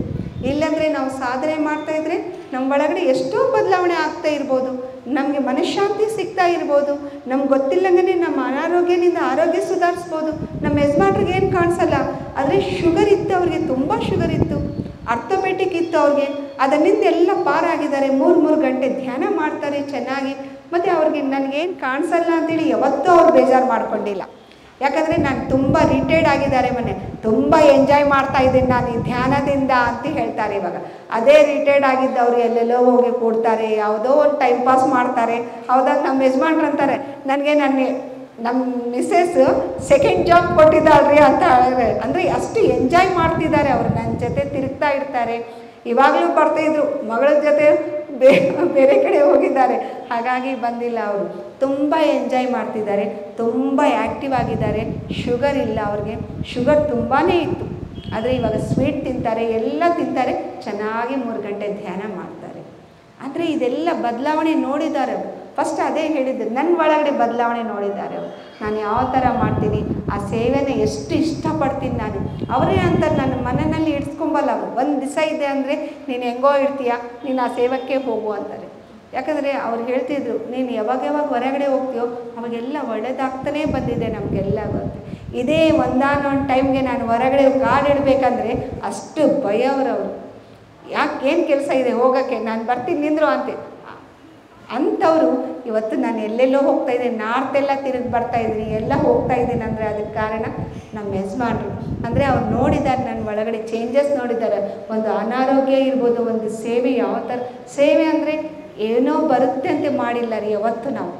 ಇಲ್ಲಾಂದರೆ ನಾವು ಸಾಧನೆ ಮಾಡ್ತಾಯಿದ್ರೆ ನಮ್ಮ ಒಳಗಡೆ ಎಷ್ಟೋ ಬದಲಾವಣೆ ಆಗ್ತಾ ಇರ್ಬೋದು, ನಮಗೆ ಮನಃಶಾಂತಿ ಸಿಗ್ತಾ ಇರ್ಬೋದು, ನಮ್ಗೆ ಗೊತ್ತಿಲ್ಲಂಗೆ ನಮ್ಮ ಅನಾರೋಗ್ಯದಿಂದ ಆರೋಗ್ಯ ಸುಧಾರಿಸ್ಬೋದು. ನಮ್ಮ ಯಜಮಾನ್ರಿಗೆ ಏನು ಕಾಣಿಸಲ್ಲ, ಆದರೆ ಶುಗರ್ ಇತ್ತು, ಅವ್ರಿಗೆ ತುಂಬ ಶುಗರ್ ಇತ್ತು, ಅರ್ಥೋಪೆಟಿಕ್ ಇತ್ತು ಅವ್ರಿಗೆ, ಅದನ್ನಿಂದ ಎಲ್ಲ ಪಾರಾಗಿದ್ದಾರೆ. 3 ಗಂಟೆ ಧ್ಯಾನ ಮಾಡ್ತಾರೆ ಚೆನ್ನಾಗಿ. ಮತ್ತು ಅವ್ರಿಗೆ ನನಗೇನು ಕಾಣಿಸಲ್ಲ ಅಂತೇಳಿ ಯಾವತ್ತೂ ಅವ್ರು ಬೇಜಾರು ಮಾಡ್ಕೊಂಡಿಲ್ಲ. ಯಾಕಂದರೆ ನಾನು ತುಂಬ ರಿಟೈರ್ಡ್ ಆಗಿದ್ದಾರೆ, ತುಂಬ ಎಂಜಾಯ್ ಮಾಡ್ತಾ ಇದ್ದೀನಿ ನಾನು ಈ ಧ್ಯಾನದಿಂದ ಅಂತ ಹೇಳ್ತಾರೆ. ಇವಾಗ ಅದೇ ರಿಟೈರ್ಡ್ ಆಗಿದ್ದವ್ರು ಎಲ್ಲೆಲ್ಲೋ ಹೋಗಿ ಕೂಡ್ತಾರೆ, ಯಾವುದೋ ಒಂದು ಟೈಮ್ ಪಾಸ್ ಮಾಡ್ತಾರೆ. ಹೌದಾಗ ನಮ್ಮ ಯಜಮಾನ್ರು ಅಂತಾರೆ ನನಗೆ, ನಮ್ಮ ಮಿಸ್ಸೆಸ್ 2nd ಜಾಬ್ ಕೊಟ್ಟಿದ್ದಾಳ್ರಿ ಅಂತ ಹೇಳಿದ್ರೆ, ಅಂದರೆ ಅಷ್ಟು ಎಂಜಾಯ್ ಮಾಡ್ತಿದ್ದಾರೆ ಅವರು, ನನ್ನ ಜೊತೆ ತಿರುಗ್ತಾ ಇರ್ತಾರೆ. ಇವಾಗಲೂ ಬರ್ತಾಯಿದ್ರು, ಮಗಳ ಜೊತೆ ಬೇರೆ ಕಡೆ ಹೋಗಿದ್ದಾರೆ, ಹಾಗಾಗಿ ಬಂದಿಲ್ಲ. ಅವರು ತುಂಬ ಎಂಜಾಯ್ ಮಾಡ್ತಿದ್ದಾರೆ, ತುಂಬ ಆ್ಯಕ್ಟಿವ್ ಆಗಿದ್ದಾರೆ. ಶುಗರ್ ಇಲ್ಲ ಅವ್ರಿಗೆ, ಶುಗರ್ ತುಂಬಾ ಇತ್ತು, ಆದರೆ ಇವಾಗ ಸ್ವೀಟ್ ತಿಂತಾರೆ, ಎಲ್ಲ ತಿಂತಾರೆ, ಚೆನ್ನಾಗಿ 3 ಗಂಟೆ ಧ್ಯಾನ ಮಾಡ್ತಾರೆ. ಆದರೆ ಇದೆಲ್ಲ ಬದಲಾವಣೆ ನೋಡಿದ್ದಾರೆ ಅವರು. ಫಸ್ಟ್ ಅದೇ ಹೇಳಿದ್ದು, ನನ್ನ ಒಳಗಡೆ ಬದಲಾವಣೆ ನೋಡಿದ್ದಾರೆ ಅವರು. ನಾನು ಯಾವ ಥರ ಮಾಡ್ತೀನಿ, ಆ ಸೇವೆನ ಎಷ್ಟು ಇಷ್ಟಪಡ್ತೀನಿ ನಾನು. ಅವರೇ ಅಂತಾರೆ, ನನ್ನ ಮನೆಯಲ್ಲಿ ಇಡ್ಸ್ಕೊಂಬಲ್ಲ ಅವರು. ಒಂದು ದಿವಸ ಇದೆ ಅಂದರೆ ನೀನು ಹೆಂಗೋ ಇರ್ತೀಯ, ನೀನು ಆ ಸೇವಕ್ಕೆ ಹೋಗು ಅಂತಾರೆ. ಯಾಕಂದರೆ ಅವ್ರು ಹೇಳ್ತಿದ್ರು, ನೀನು ಯಾವಾಗ ಹೊರಗಡೆ ಹೋಗ್ತೀಯೋ ಅವಾಗೆಲ್ಲ ಒಳ್ಳೇದಾಗ್ತಾನೇ ಬಂದಿದೆ ನಮಗೆಲ್ಲ. ಇದೇ ಒಂದಾನೊಂದು ಟೈಮ್ಗೆ ನಾನು ಹೊರಗಡೆ ಕಾಡಿಡ್ಬೇಕಂದ್ರೆ ಅಷ್ಟು ಭಯ ಅವರು. ಯಾಕೆ, ಏನು ಕೆಲಸ ಇದೆ ಹೋಗೋಕ್ಕೆ, ನಾನು ಬರ್ತೀನಿ ನಿಂದ್ರು ಅಂಥವರು ಇವತ್ತು ನಾನು ಎಲ್ಲೆಲ್ಲೋ ಹೋಗ್ತಾಯಿದ್ದೀನಿ, ನಾರ್ತೆಲ್ಲ ತಿರುಗಿ ಬರ್ತಾಯಿದ್ದೀನಿ, ಎಲ್ಲ ಹೋಗ್ತಾಯಿದ್ದೀನಿ ಅಂದರೆ ಅದಕ್ಕೆ ಕಾರಣ ನಮ್ಮ ಯಜಮಾನ್ರು. ಅಂದರೆ ಅವ್ರು ನೋಡಿದ್ದಾರೆ, ನನ್ನ ಒಳಗಡೆ ಚೇಂಜಸ್ ನೋಡಿದ್ದಾರೆ. ಒಂದು ಅನಾರೋಗ್ಯ ಇರ್ಬೋದು, ಒಂದು ಸೇವೆ ಯಾವ ಥರ ಸೇವೆ ಅಂದರೆ ಏನೋ ಬರುತ್ತೆ ಅಂತ ಮಾಡಿಲ್ಲ ರೀ, ಯಾವತ್ತು ನಾವು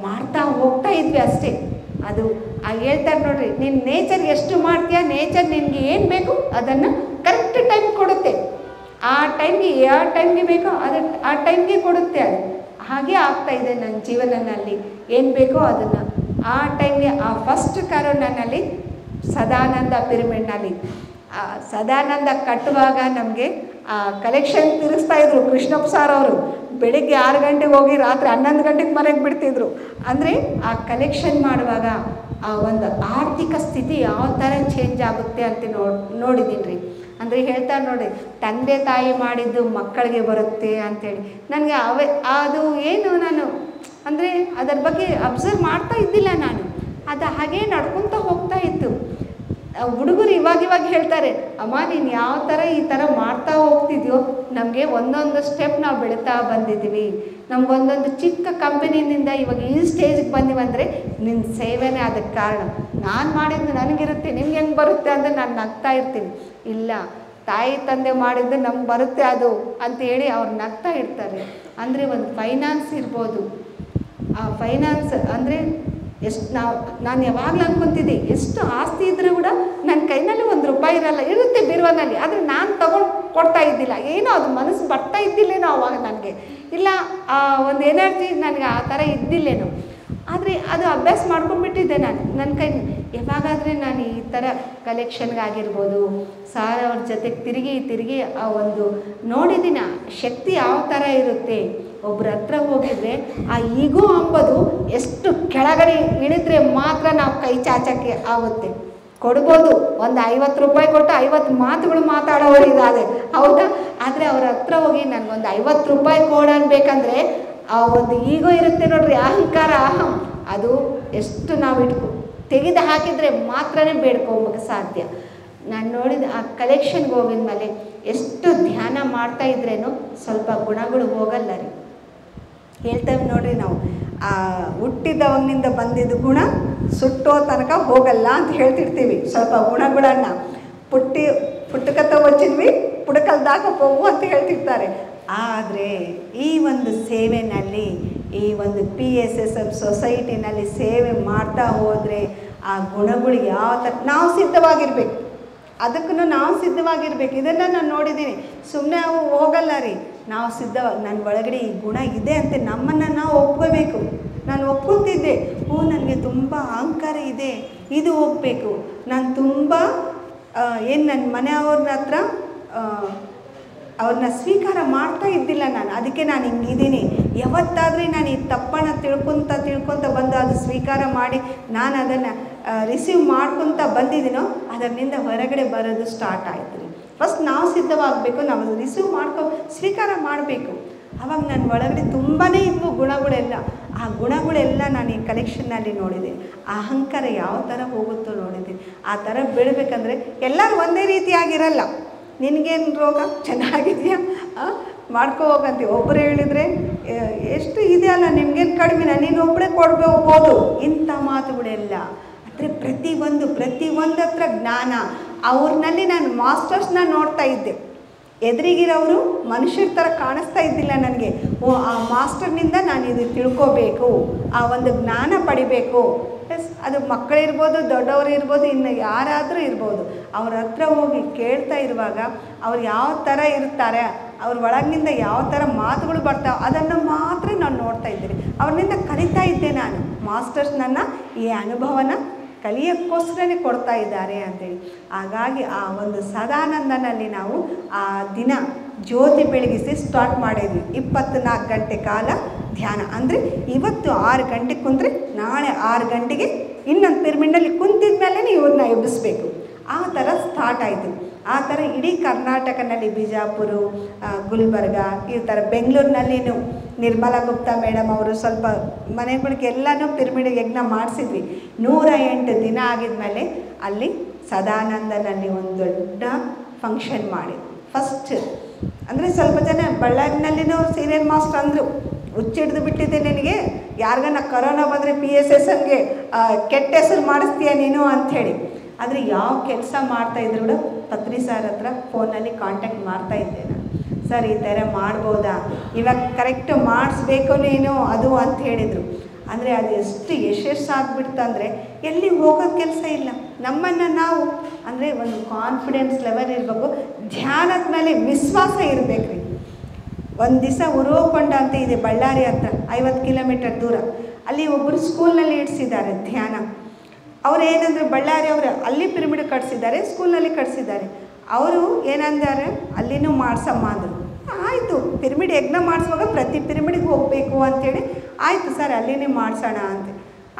ಮಾಡ್ತಾ ಹೋಗ್ತಾ ಇದ್ವಿ ಅಷ್ಟೇ. ಅದು ಹೇಳ್ತಾರೆ ನೋಡ್ರಿ, ನೀನು ನೇಚರ್ಗೆ ಎಷ್ಟು ಮಾಡ್ತೀಯ, ನೇಚರ್ ನಿನಗೆ ಏನು ಬೇಕು ಅದನ್ನು ಕರೆಕ್ಟ್ ಕರೆಕ್ಟ್ ಟೈಮ್ ಕೊಡುತ್ತೆ. ಆ ಟೈಮ್ಗೆ ಯಾವ ಟೈಮ್ಗೆ ಬೇಕೋ ಅದು ಆ ಟೈಮ್ಗೆ ಕೊಡುತ್ತೆ. ಅದು ಹಾಗೆ ಆಗ್ತಾ ಇದೆ ನನ್ನ ಜೀವನದಲ್ಲಿ. ಏನು ಬೇಕೋ ಅದನ್ನು ಆ ಟೈಮ್ಗೆ. ಆ ಫಸ್ಟ್ ಕಾರು ನನ್ನಲ್ಲಿ ಸದಾನಂದ ಪಿರಮಿಡ್ನಲ್ಲಿ ಸದಾನಂದ ಕಟ್ಟುವಾಗ ನಮಗೆ ಆ ಕಲೆಕ್ಷನ್ ತಿರುಗಿಸ್ತಾಯಿದ್ರು ಕೃಷ್ಣಪ್ಪ ಸಾರ್ ಅವರು. ಬೆಳಿಗ್ಗೆ 6 ಗಂಟೆಗೆ ಹೋಗಿ ರಾತ್ರಿ 11 ಗಂಟೆಗೆ ಮನೆಗೆ ಬಿಡ್ತಿದ್ರು. ಅಂದರೆ ಆ ಕಲೆಕ್ಷನ್ ಮಾಡುವಾಗ ಆ ಒಂದು ಆರ್ಥಿಕ ಸ್ಥಿತಿ ಯಾವ ಥರ ಚೇಂಜ್ ಆಗುತ್ತೆ ಅಂತ ನೋಡಿದ್ದೀನಿ ರೀ. ಅಂದರೆ ಹೇಳ್ತಾರೆ ನೋಡಿ, ತಂದೆ ತಾಯಿ ಮಾಡಿದ್ದು ಮಕ್ಕಳಿಗೆ ಬರುತ್ತೆ ಅಂಥೇಳಿ. ನನಗೆ ಅದು ಏನು ನಾನು ಅಂದರೆ ಅದರ ಬಗ್ಗೆ ಅಬ್ಸರ್ವ್ ಮಾಡ್ತಾ ಇದ್ದಿಲ್ಲ ನಾನು. ಅದು ಹಾಗೇ ನಡ್ಕೊತ ಹೋಗ್ತಾ ಇತ್ತು. ಹುಡುಗರು ಇವಾಗ ಹೇಳ್ತಾರೆ, ಅಮ್ಮ ನೀನು ಯಾವ ಥರ ಈ ಥರ ಮಾಡ್ತಾ ಹೋಗ್ತಿದ್ಯೋ, ನಮಗೆ ಒಂದೊಂದು ಸ್ಟೆಪ್ ನಾವು ಬೆಳೀತಾ ಬಂದಿದ್ದೀವಿ. ನಮಗೊಂದೊಂದು ಚಿಕ್ಕ ಕಂಪನಿಯಿಂದ ಇವಾಗ ಈ ಸ್ಟೇಜಿಗೆ ಬಂದಿವಂದರೆ ನಿನ್ನ ಸೇವೆನೇ ಅದಕ್ಕೆ ಕಾರಣ. ನಾನು ಮಾಡಿದ್ದು ನನಗಿರುತ್ತೆ, ನಿಮ್ಗೆ ಹೆಂಗೆ ಬರುತ್ತೆ ಅಂದರೆ ನಾನು ನಗ್ತಾ ಇರ್ತೀನಿ. ಇಲ್ಲ, ತಾಯಿ ತಂದೆ ಮಾಡಿದ್ದು ನಮ್ಗೆ ಬರುತ್ತೆ ಅದು ಅಂತೇಳಿ ಅವ್ರು ನಗ್ತಾ ಇರ್ತಾರೆ. ಅಂದರೆ ಒಂದು ಫೈನಾನ್ಸ್ ಇರ್ಬೋದು. ಆ ಫೈನಾನ್ಸ್ ಅಂದರೆ ಎಷ್ಟು ನಾನು ಯಾವಾಗಲೂ ಅನ್ಕೊತಿದ್ದೆ, ಎಷ್ಟು ಆಸ್ತಿ ಇದ್ದರೂ ಕೂಡ ನನ್ನ ಕೈನಲ್ಲಿ ₹1 ಇರಲ್ಲ, ಇರುತ್ತೆ ಬೀರುವನಲ್ಲಿ. ಆದರೆ ನಾನು ತೊಗೊಂಡು ಕೊಡ್ತಾ ಇದ್ದಿಲ್ಲ. ಏನೋ ಅದು ಮನಸ್ಸು ಬರ್ತಾ ಇದ್ದಿಲ್ಲೇನೋ ಅವಾಗ ನನಗೆ. ಇಲ್ಲ ಆ ಒಂದು ಎನರ್ಜಿ ನನಗೆ ಆ ಥರ ಇದ್ದಿಲ್ಲೇನೋ. ಆದರೆ ಅದು ಅಭ್ಯಾಸ ಮಾಡ್ಕೊಂಡ್ಬಿಟ್ಟಿದ್ದೆ ನಾನು. ನನ್ನ ಕೈ ಯಾವಾಗಾದರೆ ನಾನು ಈ ಥರ ಕಲೆಕ್ಷನ್ಗಾಗಿರ್ಬೋದು, ಸಾರ್ ಅವ್ರ ಜೊತೆಗೆ ತಿರುಗಿ ಆ ಒಂದು ನೋಡಿದಿನ ಶಕ್ತಿ ಯಾವ ಥರ ಇರುತ್ತೆ. ಒಬ್ಬರ ಹತ್ರ ಹೋಗಿದರೆ ಆ ಈಗೋ ಅಂಬೋದು ಎಷ್ಟು ಕೆಳಗಡೆ ಇಳಿದ್ರೆ ಮಾತ್ರ ನಾವು ಕೈ ಚಾಚಕ್ಕೆ ಆಗುತ್ತೆ. ಕೊಡ್ಬೋದು, ಒಂದು ₹50 ಕೊಟ್ಟು 50 ಮಾತುಗಳು ಮಾತಾಡೋರು ಇದ್ದಾರೆ, ಹೌದಾ? ಆದರೆ ಅವ್ರ ಹತ್ರ ಹೋಗಿ ನನಗೊಂದು ₹50 ಕೊಡು ಅನ್ಬೇಕಂದ್ರೆ ಆ ಒಂದು ಈಗೋ ಇರುತ್ತೆ ನೋಡ್ರಿ, ಅಹಂಕಾರ, ಅದು ಎಷ್ಟು ನಾವು ತೆಗೆದು ಹಾಕಿದರೆ ಮಾತ್ರನೇ ಬೇಡ್ಕೊಬೇಕು ಸಾಧ್ಯ. ನಾನು ನೋಡಿದ ಆ ಕಲೆಕ್ಷನ್ಗೆ ಹೋಗಿದ ಮೇಲೆ ಎಷ್ಟು ಧ್ಯಾನ ಮಾಡ್ತಾ ಇದ್ರೇನು ಸ್ವಲ್ಪ ಗುಣಗಳು ಹೋಗಲ್ಲ ರೀ. ಹೇಳ್ತೇವೆ ನೋಡ್ರಿ ನಾವು, ಆ ಹುಟ್ಟಿದವನಿಂದ ಬಂದಿದ್ದು ಗುಣ ಸುಟ್ಟೋ ತನಕ ಹೋಗಲ್ಲ ಅಂತ ಹೇಳ್ತಿರ್ತೀವಿ. ಸ್ವಲ್ಪ ಗುಣಗಳನ್ನು ಪುಟ್ಟಕತ್ತ వచ్చిದ್ವಿ ಪುಡಕಲ್ದಾಗ ಹೋಗು ಅಂತ ಹೇಳ್ತಿರ್ತಾರೆ. ಆದರೆ ಈ ಒಂದು ಸೇವೆನಲ್ಲಿ, ಈ ಒಂದು PSSM ಸೊಸೈಟಿನಲ್ಲಿ ಸೇವೆ ಮಾಡ್ತಾ ಹೋದರೆ ಆ ಗುಣಗಳು ಯಾವ ಥರ ನಾವು ಸಿದ್ಧವಾಗಿರ್ಬೇಕು. ಅದಕ್ಕೂ ನಾವು ಸಿದ್ಧವಾಗಿರ್ಬೇಕು. ಇದನ್ನು ನಾನು ನೋಡಿದ್ದೀನಿ. ಸುಮ್ಮನೆ ಅವು ಹೋಗಲ್ಲ ರೀ. ನಾವು ಸಿದ್ಧವಾಗಿ ನನ್ನ ಒಳಗಡೆ ಈ ಗುಣ ಇದೆ ಅಂತ ನಮ್ಮನ್ನು ನಾವು ಒಪ್ಕೋಬೇಕು. ನಾನು ಒಪ್ಕೊತಿದ್ದೆ, ನನಗೆ ತುಂಬ ಅಹಂಕಾರ ಇದೆ, ಇದು ಹೋಗಬೇಕು. ನಾನು ತುಂಬ ಏನು ನನ್ನ ಮನೆಯವ್ರನ್ನ ಹತ್ರ ಅವ್ರನ್ನ ಸ್ವೀಕಾರ ಮಾಡ್ತಾ ಇದ್ದಿಲ್ಲ ನಾನು. ಅದಕ್ಕೆ ನಾನು ಹಿಂಗಿದ್ದೀನಿ. ಯಾವತ್ತಾದರೆ ನಾನು ಈ ತಪ್ಪನ್ನು ತಿಳ್ಕೊತ ಬಂದು ಅದು ಸ್ವೀಕಾರ ಮಾಡಿ ನಾನು ಅದನ್ನು ರಿಸೀವ್ ಮಾಡ್ಕೊತ ಬಂದಿದ್ದೀನೋ ಅದರಿಂದ ಹೊರಗಡೆ ಬರೋದು ಸ್ಟಾರ್ಟ್ ಆಯಿತು ರೀ. ಫಸ್ಟ್ ನಾವು ಸಿದ್ಧವಾಗಬೇಕು, ನಾವು ರಿಸೀವ್ ಸ್ವೀಕಾರ ಮಾಡಬೇಕು. ಆವಾಗ ನನ್ನ ಒಳಗಡೆ ತುಂಬಾ ಇದ್ವು ಗುಣಗಳೆಲ್ಲ. ಆ ಗುಣಗಳೆಲ್ಲ ನಾನು ಈ ಕಲೆಕ್ಷನ್ನಲ್ಲಿ ನೋಡಿದೆ. ಆ ಅಹಂಕಾರ ಯಾವ ಥರ ಹೋಗುತ್ತೋ ನೋಡಿದ್ದೀನಿ. ಆ ಥರ ಬೆಳಬೇಕಂದ್ರೆ ಎಲ್ಲರೂ ಒಂದೇ ರೀತಿಯಾಗಿರಲ್ಲ. ನಿನಗೇನು ರೋಗ, ಚೆನ್ನಾಗಿದೆಯಾ, ಮಾಡ್ಕೋ ಹೋಗಂತೀವಿ. ಒಬ್ಬರು ಹೇಳಿದರೆ ಎಷ್ಟು ಇದೆಯಲ್ಲ, ನಿಮ್ಗೇನು ಕಡಿಮೆನ, ನೀನು ಒಬ್ಬರೇ ಕೊಡ್ಬೋದು, ಇಂಥ ಮಾತುಗಳೆಲ್ಲ. ಅಂದರೆ ಪ್ರತಿಯೊಂದು ಹತ್ರ ಜ್ಞಾನ. ಅವ್ರನ್ನಲ್ಲಿ ನಾನು ಮಾಸ್ಟರ್ಸ್ನ ನೋಡ್ತಾ ಇದ್ದೆ. ಎದುರಿಗಿರೋರು ಮನುಷ್ಯರ ಥರ ಕಾಣಿಸ್ತಾ ಇದ್ದಿಲ್ಲ ನನಗೆ. ಆ ಮಾಸ್ಟರ್ನಿಂದ ನಾನು ಇದು ತಿಳ್ಕೋಬೇಕು, ಆ ಒಂದು ಜ್ಞಾನ ಪಡಿಬೇಕು. ಅದು ಮಕ್ಕಳಿರ್ಬೋದು, ದೊಡ್ಡವರು ಇರ್ಬೋದು, ಇನ್ನು ಯಾರಾದರೂ ಇರ್ಬೋದು. ಅವ್ರ ಹತ್ರ ಹೋಗಿ ಕೇಳ್ತಾ ಇರುವಾಗ ಅವ್ರು ಯಾವ ಥರ ಇರ್ತಾರೆ, ಅವ್ರ ಒಳಗಿನಿಂದ ಯಾವ ಥರ ಮಾತುಗಳು ಬರ್ತಾವೆ, ಅದನ್ನು ಮಾತ್ರ ನಾನು ನೋಡ್ತಾ ಇದ್ದೀನಿ. ಅವ್ರನ್ನಿಂದ ಕಲಿತಾ ಇದ್ದೆ ನಾನು. ಮಾಸ್ಟರ್ಸ್ ನನ್ನ ಈ ಅನುಭವನ ಕಲಿಯೋಕ್ಕೋಸ್ಕರನೇ ಕೊಡ್ತಾ ಇದ್ದಾರೆ ಅಂತೇಳಿ. ಹಾಗಾಗಿ ಆ ಒಂದು ಸದಾನಂದನಲ್ಲಿ ನಾವು ಆ ದಿನ ಜ್ಯೋತಿ ಬೆಳಗಿಸಿ ಸ್ಟಾರ್ಟ್ ಮಾಡಿದ್ವಿ. 24 ಗಂಟೆ ಕಾಲ ಧ್ಯಾನ. ಅಂದರೆ ಇವತ್ತು 6 ಗಂಟೆಗೆ ಕುಂತ್ರೆ ನಾಳೆ 6 ಗಂಟೆಗೆ ಇನ್ನೊಂದು ಪಿರಮಿಡ್ನಲ್ಲಿ ಕುಂತಿದ ಮೇಲೆ ಇವ್ರನ್ನ ಎಬ್ಬಿಸ್ಬೇಕು. ಆ ಥರ ಸ್ಟಾರ್ಟ್ ಆಯಿತು. ಆ ಥರ ಇಡೀ ಕರ್ನಾಟಕನಲ್ಲಿ ಬಿಜಾಪುರ, ಗುಲ್ಬರ್ಗ, ಈ ಥರ ಬೆಂಗಳೂರಿನಲ್ಲಿನೂ ನಿರ್ಮಲಾ ಗುಪ್ತಾ ಮೇಡಮ್ ಅವರು ಸ್ವಲ್ಪ ಮನೆಗಳಿಗೆಲ್ಲನೂ ಪಿರಮಿಡ್ ಯಜ್ಞ ಮಾಡಿಸಿದ್ವಿ. 108 ದಿನ ಆಗಿದ್ಮೇಲೆ ಅಲ್ಲಿ ಸದಾನಂದನಲ್ಲಿ ಒಂದು ದೊಡ್ಡ ಫಂಕ್ಷನ್ ಮಾಡಿ ಫಸ್ಟ್ ಅಂದರೆ ಸ್ವಲ್ಪ ಜನ ಬಳ್ಳಾರಿನಲ್ಲಿನೂ ಸೀನಿಯರ್ ಮಾಸ್ಟರ್ ಅಂದರು, ಹುಚ್ಚಿಡ್ದು ಬಿಟ್ಟಿದ್ದೆ ನಿನಗೆ, ಯಾರಿಗನ್ನ ಕರೋನಾ ಬಂದರೆ PSSMಗೆ ಕೆಟ್ಟ ಹೆಸರು ಮಾಡಿಸ್ತೀಯ ನೀನು ಅಂಥೇಳಿ. ಆದರೆ ಯಾವ ಕೆಲಸ ಮಾಡ್ತಾಯಿದ್ರು ಕೂಡ ಪತ್ರಿ ಸರ್ ಹತ್ರ ಫೋನಲ್ಲಿ ಕಾಂಟ್ಯಾಕ್ಟ್ ಮಾಡ್ತಾಯಿದ್ದೆ ನಾನು. ಸರ್ ಈ ಥರ ಮಾಡ್ಬೋದಾ, ಇವಾಗ ಕರೆಕ್ಟು ಮಾಡಿಸ್ಬೇಕು ನೀನು ಅದು ಅಂತ ಹೇಳಿದರು. ಅಂದರೆ ಅದು ಎಷ್ಟು ಯಶಸ್ಸಾಗ್ಬಿಡ್ತಂದರೆ ಎಲ್ಲಿ ಹೋಗೋ ಕೆಲಸ ಇಲ್ಲ. ನಮ್ಮನ್ನು ನಾವು ಅಂದರೆ ಒಂದು ಕಾನ್ಫಿಡೆನ್ಸ್ ಲೆವೆಲ್ ಇರಬೇಕು, ಧ್ಯಾನದ ಮೇಲೆ ವಿಶ್ವಾಸ ಇರಬೇಕು ರೀ. ಒಂದು ದಿವಸ ಉರುವಕೊಂಡ ಅಂತ ಇದೆ ಬಳ್ಳಾರಿ ಹತ್ರ, 50 ಕಿಲೋಮೀಟರ್ ದೂರ. ಅಲ್ಲಿ ಒಬ್ಬರು ಸ್ಕೂಲ್ನಲ್ಲಿ ಇಡಿಸಿದ್ದಾರೆ ಧ್ಯಾನ. ಅವ್ರು ಏನಂದರೆ ಬಳ್ಳಾರಿ ಅವರು ಅಲ್ಲಿ ಪಿರಮಿಡ್ ಕಟ್ಸಿದ್ದಾರೆ, ಸ್ಕೂಲ್ನಲ್ಲಿ ಕಟ್ಸಿದ್ದಾರೆ. ಅವರು ಏನಂದರೆ ಅಲ್ಲಿನೂ ಮಾಡಿಸಮ್ಮ ಅಂದರು. ಆಯಿತು, ಪಿರಮಿಡ್ ಯಜ್ಞ ಮಾಡಿಸುವಾಗ ಪ್ರತಿ ಪಿರಮಿಡ್ಗೆ ಹೋಗಬೇಕು ಅಂಥೇಳಿ, ಆಯಿತು ಸರ್ ಅಲ್ಲಿನೇ ಮಾಡಿಸೋಣ ಅಂತ.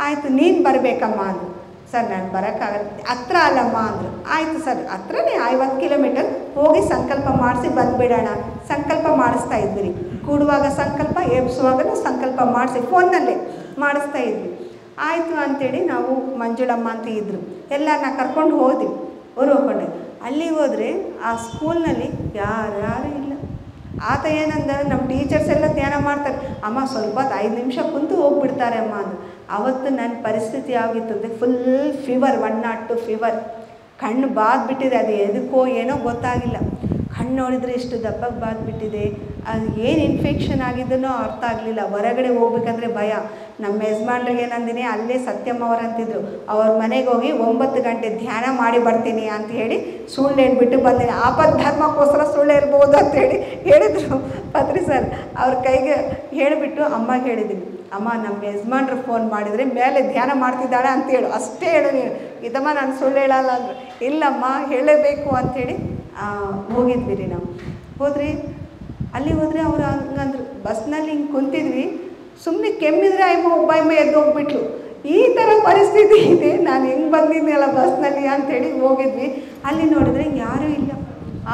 ಆಯಿತು ನೀನು ಬರಬೇಕಮ್ಮ ಅಂದರು. ಸರ್ ನಾನು ಬರೋಕ್ಕಾಗಲ್ಲ, ಹತ್ರ ಅಲ್ಲಮ್ಮ ಅಂದರು. ಆಯಿತು ಸರ್ ಹತ್ರನೇ 50 ಕಿಲೋಮೀಟರ್, ಹೋಗಿ ಸಂಕಲ್ಪ ಮಾಡಿಸಿ ಬಂದುಬಿಡೋಣ. ಸಂಕಲ್ಪ ಮಾಡಿಸ್ತಾ ಇದ್ವಿ ರೀ, ಕೂಡುವಾಗ ಸಂಕಲ್ಪ, ಎಬ್ಸುವಾಗಲೂ ಸಂಕಲ್ಪ ಮಾಡಿಸಿ ಫೋನ್ನಲ್ಲೇ ಮಾಡಿಸ್ತಾ ಇದ್ವಿ. ಆಯಿತು ಅಂಥೇಳಿ ನಾವು ಮಂಜುಳಮ್ಮ ಅಂತ ಇದ್ದರು, ಎಲ್ಲರನ್ನ ಕರ್ಕೊಂಡು ಹೋದ್ವಿ. ಅವ್ರು ಹೋಗ್ಕೊಂಡೆ ಅಲ್ಲಿಗೆ ಹೋದರೆ ಆ ಸ್ಕೂಲ್ನಲ್ಲಿ ಯಾರ್ಯಾರು ಇಲ್ಲ. ಆತ ಏನಂದರೆ ನಮ್ಮ ಟೀಚರ್ಸ್ ಎಲ್ಲ ಧ್ಯಾನ ಮಾಡ್ತಾರೆ, ಅಮ್ಮ ಸ್ವಲ್ಪ 5 ನಿಮಿಷ ಕುಂತು ಹೋಗ್ಬಿಡ್ತಾರೆ ಅಮ್ಮ ಅಂದರು. ಆವತ್ತು ನನ್ನ ಪರಿಸ್ಥಿತಿ ಆಗಿತ್ತು ಅಂದರೆ ಫುಲ್ ಫೀವರ್, 102 ಫೀವರ್. ಕಣ್ಣು ಬಾದ್ಬಿಟ್ಟಿದೆ, ಅದು ಎದಕ್ಕೋ ಏನೋ ಗೊತ್ತಾಗಿಲ್ಲ. ಕಣ್ಣು ನೋಡಿದರೆ ಇಷ್ಟು ದಪ್ಪಗೆ ಬಾದ್ಬಿಟ್ಟಿದೆ, ಅದು ಏನು ಇನ್ಫೆಕ್ಷನ್ ಆಗಿದ್ದನೋ ಅರ್ಥ ಆಗಲಿಲ್ಲ. ಹೊರಗಡೆ ಹೋಗ್ಬೇಕಂದ್ರೆ ಭಯ. ನಮ್ಮ ಯಜಮಾನ್ರಿಗೆ ಏನಂದಿನಿ, ಅಲ್ಲೇ ಸತ್ಯಮ್ಮ ಅವರು ಅಂತಿದ್ರು, ಅವ್ರ ಮನೆಗೆ ಹೋಗಿ 9 ಗಂಟೆ ಧ್ಯಾನ ಮಾಡಿ ಬರ್ತೀನಿ ಅಂತ ಹೇಳಿ ಸುಳ್ಳು ಹೇಳ್ಬಿಟ್ಟು ಬಂದಿನಿ. ಆಪತ್ ಧರ್ಮಕ್ಕೋಸ್ಕರ ಸುಳ್ಳು ಇರ್ಬೋದು ಅಂತೇಳಿ ಹೇಳಿದರು ಪತ್ರಿ ಸರ್. ಅವ್ರ ಕೈಗೆ ಹೇಳಿಬಿಟ್ಟು ಅಮ್ಮಗೆ ಹೇಳಿದ್ದೀನಿ, ಅಮ್ಮ ನಮ್ಮ ಯಜಮಾನ್ರು ಫೋನ್ ಮಾಡಿದರೆ ಮೇಲೆ ಧ್ಯಾನ ಮಾಡ್ತಿದ್ದಾಳೆ ಅಂತೇಳು, ಅಷ್ಟೇ ಹೇಳು ನೀನು. ಇದಮ್ಮ ನಾನು ಸುಳ್ಳು ಹೇಳಲ್ಲ ಅಂದರು. ಇಲ್ಲಮ್ಮ ಹೇಳಲೇಬೇಕು ಅಂಥೇಳಿ ಹೋಗಿದ್ವಿ ರೀ. ನಾವು ಹೋದ್ರಿ, ಅಲ್ಲಿ ಹೋದರೆ ಅವ್ರು ಹಂಗಂದ್ರು. ಬಸ್ನಲ್ಲಿ ಹಿಂಗೆ ಕುಂತಿದ್ವಿ, ಸುಮ್ಮನೆ ಕೆಮ್ಮಿದ್ರೆ ಒಬ್ಬ ಎದ್ದು ಹೋಗ್ಬಿಟ್ಲು. ಈ ಥರ ಪರಿಸ್ಥಿತಿ ಇದೆ, ನಾನು ಹೆಂಗೆ ಬಂದಿದ್ದೀನಲ್ಲ ಬಸ್ನಲ್ಲಿ ಅಂಥೇಳಿ ಹೋಗಿದ್ವಿ. ಅಲ್ಲಿ ನೋಡಿದ್ರೆ ಯಾರೂ ಇಲ್ಲ.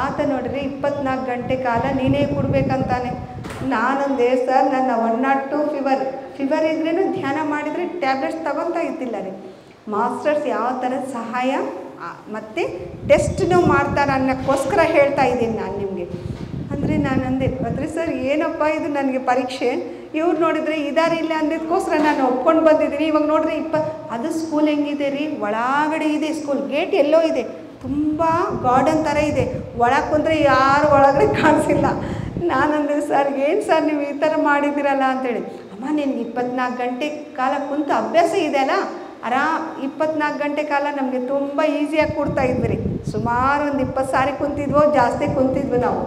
ಆತ ನೋಡಿದ್ರೆ 24 ಗಂಟೆ ಕಾಲ ನೀನೇ ಕೊಡ್ಬೇಕಂತಾನೆ. ನಾನೊಂದೇ ಸರ್ ನನ್ನ 102 ಫೀವರ್ ಇದ್ರೂ ಧ್ಯಾನ ಮಾಡಿದರೆ ಟ್ಯಾಬ್ಲೆಟ್ಸ್ ತಗೊತಾ ಇದ್ದಿಲ್ಲ ರೀ. ಮಾಸ್ಟರ್ಸ್ ಯಾವ ಥರದ ಸಹಾಯ ಮತ್ತು ಟೆಸ್ಟ್ನೂ ಮಾಡ್ತಾರೆ ಅನ್ನೋಕ್ಕೋಸ್ಕರ ಹೇಳ್ತಾ ಇದ್ದೀನಿ ನಾನು ನಿಮಗೆ. ಅಂದರೆ ನಾನು ಅಂದೆ, ಪತ್ರಿ ಸರ್ ಏನಪ್ಪ ಇದು ನನಗೆ ಪರೀಕ್ಷೆ, ಇವ್ರು ನೋಡಿದರೆ ಇದಾರೆ ಇಲ್ಲ ಅಂದಿದ್ದಕ್ಕೋಸ್ಕರ ನಾನು ಒಪ್ಕೊಂಡು ಬಂದಿದ್ದೀನಿ. ಇವಾಗ ನೋಡಿದ್ರೆ ಅದು ಸ್ಕೂಲ್ ಹೆಂಗಿದೆ ರೀ, ಒಳಗಡೆ ಇದೆ ಸ್ಕೂಲ್, ಗೇಟ್ ಎಲ್ಲೋ ಇದೆ, ತುಂಬ ಗಾರ್ಡನ್ ಥರ ಇದೆ. ಒಳಗೆ ಕುಂದರೆ ಯಾರು ಒಳಗಡೆ ಕಾಣಿಸಿಲ್ಲ. ನಾನಂದ್ರೆ ಸರ್ ಏನು ಸರ್ ನೀವು ಈ ಥರ ಮಾಡಿದ್ದೀರಲ್ಲ ಅಂತೇಳಿ. ಅಮ್ಮ ನಿನ್ಗೆ 24 ಗಂಟೆ ಕಾಲ ಕುಂತು ಅಭ್ಯಾಸ ಇದೆ ಅಲ್ಲ, 24 ಗಂಟೆ ಕಾಲ ನಮಗೆ ತುಂಬ ಈಸಿಯಾಗಿ ಕೊಡ್ತಾ ಇದ್ವಿ ರೀ. ಸುಮಾರು ಒಂದು 20 ಸಾರಿ ಕುಂತಿದ್ವೋ, ಜಾಸ್ತಿ ಕುಂತಿದ್ವಿ ನಾವು.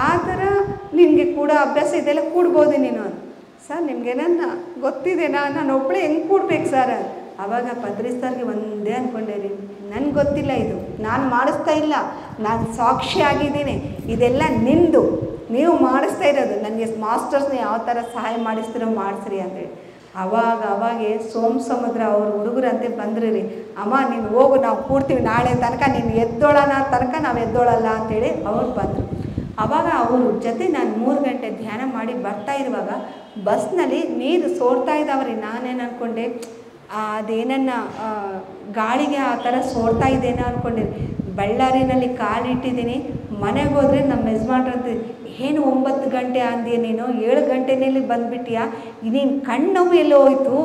ಆ ಥರ ನಿನಗೆ ಕೂಡ ಅಭ್ಯಾಸ ಇದೆಲ್ಲ ಕೂಡ್ಬೋದು ನೀನು. ಸರ್ ನಿಮಗೇನನ್ನ ಗೊತ್ತಿದೆನಾ, ನಾನು ಒಬ್ಬಳೇ ಹೆಂಗೆ ಕೂಡ್ಬೇಕು ಸರ್? ಆವಾಗ ಪತ್ರಿ ಸರ್ಗೆ ಒಂದೇ ಅಂದ್ಕೊಂಡೆ ರೀ, ನನಗೆ ಗೊತ್ತಿಲ್ಲ, ಇದು ನಾನು ಮಾಡಿಸ್ತಾ ಇಲ್ಲ, ನಾನು ಸಾಕ್ಷಿ ಆಗಿದ್ದೀನಿ, ಇದೆಲ್ಲ ನಿಂದು, ನೀವು ಮಾಡಿಸ್ತಾ ಇರೋದು. ನನಗೆ ಮಾಸ್ಟರ್ಸ್ನ ಯಾವ ಥರ ಸಹಾಯ ಮಾಡಿಸ್ತೀರೋ ಮಾಡಿಸ್ರಿ ಅಂತೇಳಿ. ಅವಾಗೆ ಸಮುದ್ರ ಅವ್ರ ಹುಡುಗರಂತೆ ಬಂದ್ರಿ ರೀ. ಅಮ್ಮ ನೀನು ಹೋಗು, ನಾವು ಕೂಡ್ತೀವಿ ನಾಳೆ ತನಕ, ನೀನು ಎದ್ದೋಳನ ತನಕ ನಾವು ಎದ್ದೋಳಲ್ಲ ಅಂತೇಳಿ ಅವ್ರು ಬಂದರು. ಆವಾಗ ಅವ್ರ ಜೊತೆ ನಾನು 3 ಗಂಟೆ ಧ್ಯಾನ ಮಾಡಿ ಬರ್ತಾ ಇರುವಾಗ ಬಸ್ನಲ್ಲಿ ನೀರು ಸೋರ್ತಾ ಇದ್ದಾವ್ರಿ. ನಾನೇನು ಅಂದ್ಕೊಂಡೆ, ಅದೇನನ್ನ ಗಾಳಿಗೆ ಆ ಥರ ಸೋರ್ತಾ ಇದ್ದೇನೋ ಅಂದ್ಕೊಂಡೆ. ಬಳ್ಳಾರಿನಲ್ಲಿ ಕಾಲಿಟ್ಟಿದ್ದೀನಿ. ಮನೆಗೆ ಹೋದರೆ ನಮ್ಮ ಯಜಮಾನ್ರಂತ, ಏನು 9 ಗಂಟೆ ಅಂದಿಯ ನೀನು, 7 ಗಂಟೆನಲ್ಲಿ ಬಂದುಬಿಟ್ಟಿಯಾ, ನೀನು ಕಣ್ಣು ಎಲ್ಲೋ ಹೋಯ್ತು,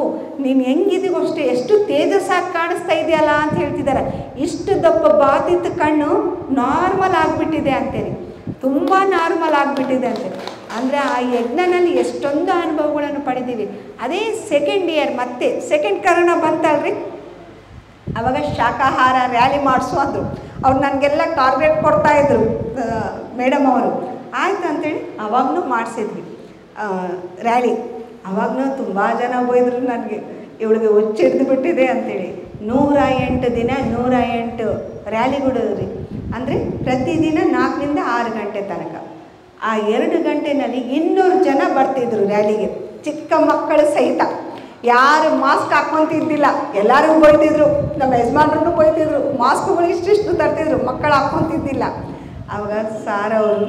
ನೀನು ಹೆಂಗಿದೀವೋ ಅಷ್ಟೇ, ಎಷ್ಟು ತೇಜಸ್ಸಾಗಿ ಕಾಣಿಸ್ತಾ ಇದೆಯಲ್ಲ ಅಂತ ಹೇಳ್ತಿದ್ದಾರೆ. ಇಷ್ಟು ದಪ್ಪ ಬಾತಿತ್ತು ಕಣ್ಣು ನಾರ್ಮಲ್ ಆಗಿಬಿಟ್ಟಿದೆ ಅಂತೇಳಿ, ತುಂಬ ನಾರ್ಮಲ್ ಆಗಿಬಿಟ್ಟಿದೆ ಅಂತೇಳಿ. ಅಂದರೆ ಆ ಯಜ್ಞನಲ್ಲಿ ಎಷ್ಟೊಂದು ಅನುಭವಗಳನ್ನು ಪಡೆದೀವಿ. ಅದೇ ಸೆಕೆಂಡ್ ಇಯರ್ ಮತ್ತೆ ಸೆಕೆಂಡ್ ಕರೋನಾ ಬಂತಲ್ರಿ, ಆವಾಗ ಶಾಖಾಹಾರ ರ್ಯಾಲಿ ಮಾಡಿಸು ಅಂದರು. ಅವ್ರು ನನಗೆಲ್ಲ ಟಾರ್ಗೆಟ್ ಕೊಡ್ತಾಯಿದ್ರು ಮೇಡಮ್ ಅವರು. ಆಯಿತು ಅಂತೇಳಿ ಅವಾಗೂ ಮಾಡಿಸಿದ್ವಿ ರ್ಯಾಲಿ. ಅವಾಗೂ ತುಂಬ ಜನ ಹೋಯ್ದರು ನನಗೆ, ಇವಳಿಗೆ ಹುಚ್ಚಿಡ್ದು ಬಿಟ್ಟಿದೆ ಅಂಥೇಳಿ. 108 ದಿನ 108 ರ್ಯಾಲಿಗಳು ರೀ. ಅಂದರೆ ಪ್ರತಿದಿನ 4 ರಿಂದ 6 ಗಂಟೆ ತನಕ. ಆ 2 ಗಂಟೆನಲ್ಲಿ 200 ಜನ ಬರ್ತಿದ್ರು ರ್ಯಾಲಿಗೆ, ಚಿಕ್ಕ ಮಕ್ಕಳು ಸಹಿತ. ಯಾರು ಮಾಸ್ಕ್ ಹಾಕ್ಕೊಂತಿದ್ದಿಲ್ಲ, ಎಲ್ಲರೂ ಬೈತಿದ್ರು, ನಮ್ಮ ಯಜಮಾನ್ರೂ ಬೈತಿದ್ರು. ಮಾಸ್ಕ್ಗಳು ಇಷ್ಟಿಷ್ಟು ತರ್ತಿದ್ರು, ಮಕ್ಕಳು ಹಾಕ್ಕೊಂತಿದ್ದಿಲ್ಲ. ಆವಾಗ ಸಾರ್ ಅವರು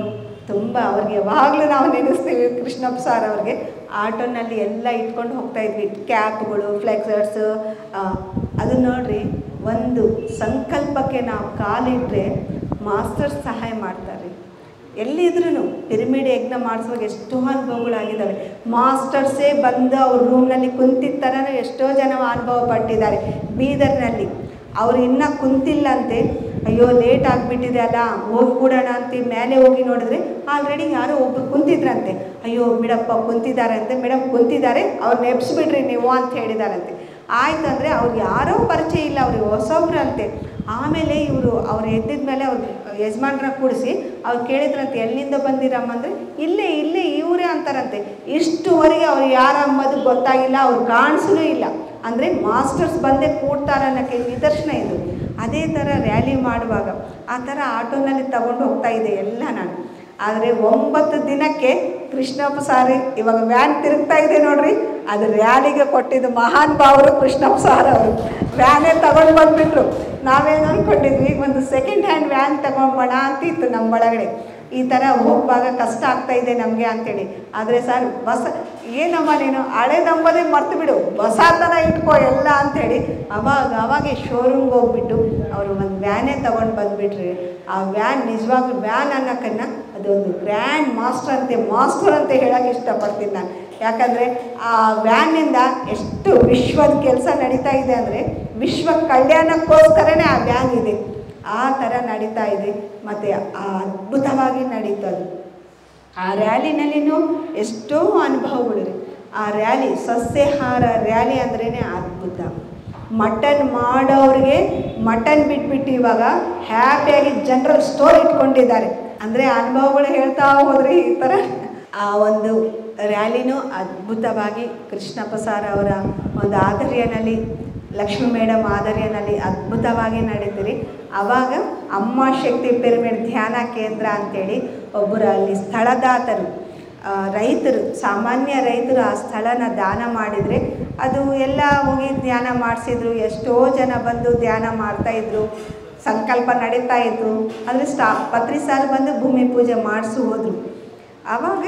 ತುಂಬ, ಅವ್ರಿಗೆ ಯಾವಾಗಲೂ ನಾವು ನೆನೆಸ್ತೀವಿ, ಕೃಷ್ಣಪ್ಪ ಸಾರ್ ಅವ್ರಿಗೆ. ಆಟೋನಲ್ಲಿ ಎಲ್ಲ ಇಟ್ಕೊಂಡು ಹೋಗ್ತಾಯಿದ್ವಿ, ಕ್ಯಾಪ್ಗಳು, ಫ್ಲೆಕ್ಸರ್ಸು. ಅದು ನೋಡ್ರಿ, ಒಂದು ಸಂಕಲ್ಪಕ್ಕೆ ನಾವು ಕಾಲಿಟ್ಟರೆ ಮಾಸ್ಟರ್ಸ್ ಸಹಾಯ ಮಾಡ್ತಾರೆ. ಎಲ್ಲಿದ್ರೂ ಪಿರಮಿಡ್ ಯಜ್ಞ ಮಾಡಿಸುವಾಗ ಎಷ್ಟೋ ಅನುಭವಗಳಾಗಿದ್ದಾವೆ. ಮಾಸ್ಟರ್ಸೇ ಬಂದು ಅವ್ರ ರೂಮ್ನಲ್ಲಿ ಕುಂತಿದ್ದ ಥರನೂ ಎಷ್ಟೋ ಜನ ಅನುಭವ ಪಟ್ಟಿದ್ದಾರೆ. ಬೀದರ್ನಲ್ಲಿ ಅವ್ರು ಇನ್ನೂ ಕುಂತಿಲ್ಲಂತೆ. ಅಯ್ಯೋ ಲೇಟ್ ಆಗಿಬಿಟ್ಟಿದೆ ಅಲ್ಲ, ಹೋಗಿ ಕೂಡೋಣ ಅಂತ ಮೇಲೆ ಹೋಗಿ ನೋಡಿದ್ರೆ ಆಲ್ರೆಡಿ ಯಾರೋ ಒಬ್ಬರು ಕುಂತಿದ್ರಂತೆ. ಅಯ್ಯೋ ಬಿಡಪ್ಪ ಕುಂತಿದ್ದಾರೆ ಅಂತೆ, ಮೇಡಮ್ ಕುಂತಿದ್ದಾರೆ, ಅವ್ರನ್ನ ಎಬ್ಸ್ಬಿಡ್ರಿ ನೀವು ಅಂತ ಹೇಳಿದಾರಂತೆ. ಆಯ್ತು ಅಂದರೆ ಅವ್ರು ಯಾರೋ ಪರಿಚಯ ಇಲ್ಲ, ಅವ್ರಿಗೆ ಹೊಸೊಬ್ರಂತೆ. ಆಮೇಲೆ ಅವ್ರು ಎದ್ದಿದ ಮೇಲೆ ಅವ್ರು ಯಜಮಾನ್ರ ಕೂಡಿಸಿ ಅವ್ರು ಕೇಳಿದ್ರಂತೆ, ಎಲ್ಲಿಂದ ಬಂದಿರಮ್ಮ ಅಂದರೆ ಇಲ್ಲೇ ಇವರೇ ಅಂತಾರಂತೆ. ಇಷ್ಟುವರೆಗೆ ಅವ್ರು ಯಾರು ಅಂಬೋದು ಗೊತ್ತಾಗಿಲ್ಲ, ಅವ್ರು ಕಾಣಿಸೂ ಇಲ್ಲ. ಅಂದರೆ ಮಾಸ್ಟರ್ಸ್ ಬಂದೇ ಕೂಡ್ತಾರೆ ಅನ್ನೋಕ್ಕೆ ನಿದರ್ಶನ ಇದು. ಅದೇ ಥರ ರ್ಯಾಲಿ ಮಾಡುವಾಗ ಆ ಥರ ಆಟೋನಲ್ಲಿ ತಗೊಂಡು ಹೋಗ್ತಾ ಇದೆ ಎಲ್ಲ ನಾನು. ಆದರೆ 9 ದಿನಕ್ಕೆ ಕೃಷ್ಣಪ್ಪ ಸಾರಿ ಇವಾಗ ವ್ಯಾನ್ ತಿರುಗ್ತಾ ಇದೆ ನೋಡ್ರಿ, ಅದು ರ್ಯಾಲಿಗೆ ಕೊಟ್ಟಿದ್ದು ಮಹಾನ್ ಭಾವರು ಕೃಷ್ಣಪ್ಪ ಸಾರ್ ಅವರು. ವ್ಯಾನೇ ತಗೊಂಡು ಬಂದುಬಿಟ್ರು. ನಾವೇನು ಅಂದ್ಕೊಂಡಿದ್ವಿ, ಒಂದು ಸೆಕೆಂಡ್ ಹ್ಯಾಂಡ್ ವ್ಯಾನ್ ತಗೊಂಬೋಣ ಅಂತಿತ್ತು ನಮ್ಮ ಒಳಗಡೆ. ಈ ಥರ ಹೋಗುವಾಗ ಕಷ್ಟ ಆಗ್ತಾಯಿದೆ ನಮಗೆ ಅಂಥೇಳಿ. ಆದರೆ ಸರ್ ಏನಮ್ಮ ನೀನು ಹಳೇದಂಬೋದೇ ಮರ್ತು ಬಿಡು, ಹೊಸತನ ಇಟ್ಕೋ ಎಲ್ಲ ಅಂಥೇಳಿ ಅವಾಗೆ ಶೋರೂಮ್ಗೆ ಹೋಗ್ಬಿಟ್ಟು ಅವರು ಒಂದು ವ್ಯಾನೇ ತೊಗೊಂಡು ಬಂದುಬಿಟ್ರಿ. ಆ ವ್ಯಾನ್ ನಿಜವಾಗ್ಲೂ ವ್ಯಾನ್ ಅನ್ನೋಕ್ಕನ್ನು ಅದೊಂದು ಗ್ರ್ಯಾಂಡ್ ಮಾಸ್ಟರ್ ಅಂತ ಹೇಳೋಕ್ಕೆ ಇಷ್ಟಪಡ್ತೀನಿ ನಾನು. ಯಾಕಂದರೆ ಆ ವ್ಯಾನಿಂದ ಎಷ್ಟು ವಿಶ್ವದ ಕೆಲಸ ನಡೀತಾ ಇದೆ ಅಂದರೆ ವಿಶ್ವ ಕಲ್ಯಾಣಕ್ಕೋಸ್ಕರನೇ ಆ ವ್ಯಾನ್ ಇದೆ. ಆ ಥರ ನಡೀತಾ ಇದೆ ಮತ್ತು ಅದ್ಭುತವಾಗಿ ನಡೀತದೆ. ಆ ರ್ಯಾಲಿನಲ್ಲಿನೂ ಎಷ್ಟೋ ಅನುಭವಗಳು ರೀ. ಆ ರ್ಯಾಲಿ ಸಸ್ಯಾಹಾರ ರ್ಯಾಲಿ ಅಂದ್ರೇ ಅದ್ಭುತ. ಮಟನ್ ಮಾಡೋರಿಗೆ ಮಟನ್ ಬಿಟ್ಬಿಟ್ಟು ಇವಾಗ ಹ್ಯಾಪಿಯಾಗಿ ಜನರಲ್ ಸ್ಟೋರ್ ಇಟ್ಕೊಂಡಿದ್ದಾರೆ. ಅಂದರೆ ಅನುಭವಗಳು ಹೇಳ್ತಾ ಹೋದ್ರಿ ಈ ಥರ. ಆ ಒಂದು ರ್ಯಾಲಿನೂ ಅದ್ಭುತವಾಗಿ ಕೃಷ್ಣಪ್ಪ ಸಾರ್ ಅವರ ಒಂದು ಆದರ್ಯನಲ್ಲಿ, ಲಕ್ಷ್ಮೀ ಮೇಡಮ್ ಆದರ್ಯನಲ್ಲಿ ಅದ್ಭುತವಾಗಿ ನಡೀತೀರಿ. ಆವಾಗ ಅಮ್ಮ ಶಕ್ತಿ ಪಿರಮಿಡ್ ಧ್ಯಾನ ಕೇಂದ್ರ ಅಂಥೇಳಿ ಒಬ್ಬರು ಅಲ್ಲಿ ಸ್ಥಳದಾತರು, ರೈತರು, ಸಾಮಾನ್ಯ ರೈತರು ಆ ಸ್ಥಳನ ದಾನ ಮಾಡಿದರೆ ಅದು ಎಲ್ಲ ಹೋಗಿ ಧ್ಯಾನ ಮಾಡಿಸಿದ್ರು. ಎಷ್ಟೋ ಜನ ಬಂದು ಧ್ಯಾನ ಮಾಡ್ತಾಯಿದ್ರು, ಸಂಕಲ್ಪ ನಡೀತಾ ಇತ್ತು. ಅಂದರೆ ಪತ್ರಿ ಸಾರ್ ಬಂದು ಭೂಮಿ ಪೂಜೆ ಮಾಡಿಸಿ ಹೋದರು. ಆವಾಗ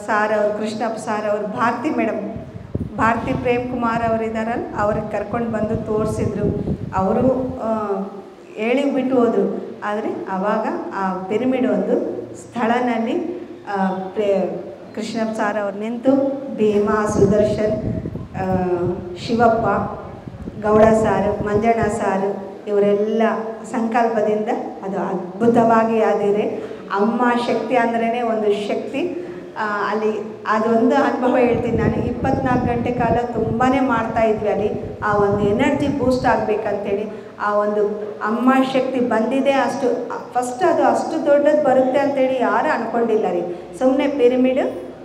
ಸಾರ್ ಅವರು, ಕೃಷ್ಣಪ್ಪ ಸಾರ್ ಅವರು, ಭಾರತಿ ಪ್ರೇಮ್ ಕುಮಾರ್ ಅವರಿದ್ದಾರಲ್ಲ, ಅವ್ರಿಗೆ ಕರ್ಕೊಂಡು ಬಂದು ತೋರಿಸಿದ್ರು. ಅವರು ಹೇಳಿಬಿಟ್ಟು ಹೋದರು. ಆದರೆ ಆವಾಗ ಆ ಪಿರಮಿಡ್ ಒಂದು ಸ್ಥಳನಲ್ಲಿ ಕೃಷ್ಣಪ್ಪ ಸಾರ್ ಅವ್ರು ನಿಂತು ಭೀಮಾ, ಸುದರ್ಶನ್, ಶಿವಪ್ಪ, ಗೌಡ ಸಾರು, ಮಂಜಣ್ಣ ಸಾರು ಇವರೆಲ್ಲ ಸಂಕಲ್ಪದಿಂದ ಅದು ಅದ್ಭುತವಾಗಿ ಆದಿದೆ. ಅಮ್ಮ ಶಕ್ತಿ ಅಂದ್ರೇ ಒಂದು ಶಕ್ತಿ. ಅಲ್ಲಿ ಅದೊಂದು ಅನುಭವ ಹೇಳ್ತೀನಿ ನಾನು. 24 ಗಂಟೆ ಕಾಲ ತುಂಬಾ ಮಾಡ್ತಾಯಿದ್ವಿ ಅಲ್ಲಿ. ಆ ಒಂದು ಎನರ್ಜಿ ಬೂಸ್ಟ್ ಆಗಬೇಕಂತೇಳಿ ಆ ಒಂದು ಅಮ್ಮ ಶಕ್ತಿ ಬಂದಿದೆ. ಫಸ್ಟ್ ಅದು ಅಷ್ಟು ದೊಡ್ಡದು ಬರುತ್ತೆ ಅಂತೇಳಿ ಯಾರೂ ಅಂದ್ಕೊಂಡಿಲ್ಲ ರೀ. ಸುಮ್ಮನೆ ಪಿರಮಿಡ್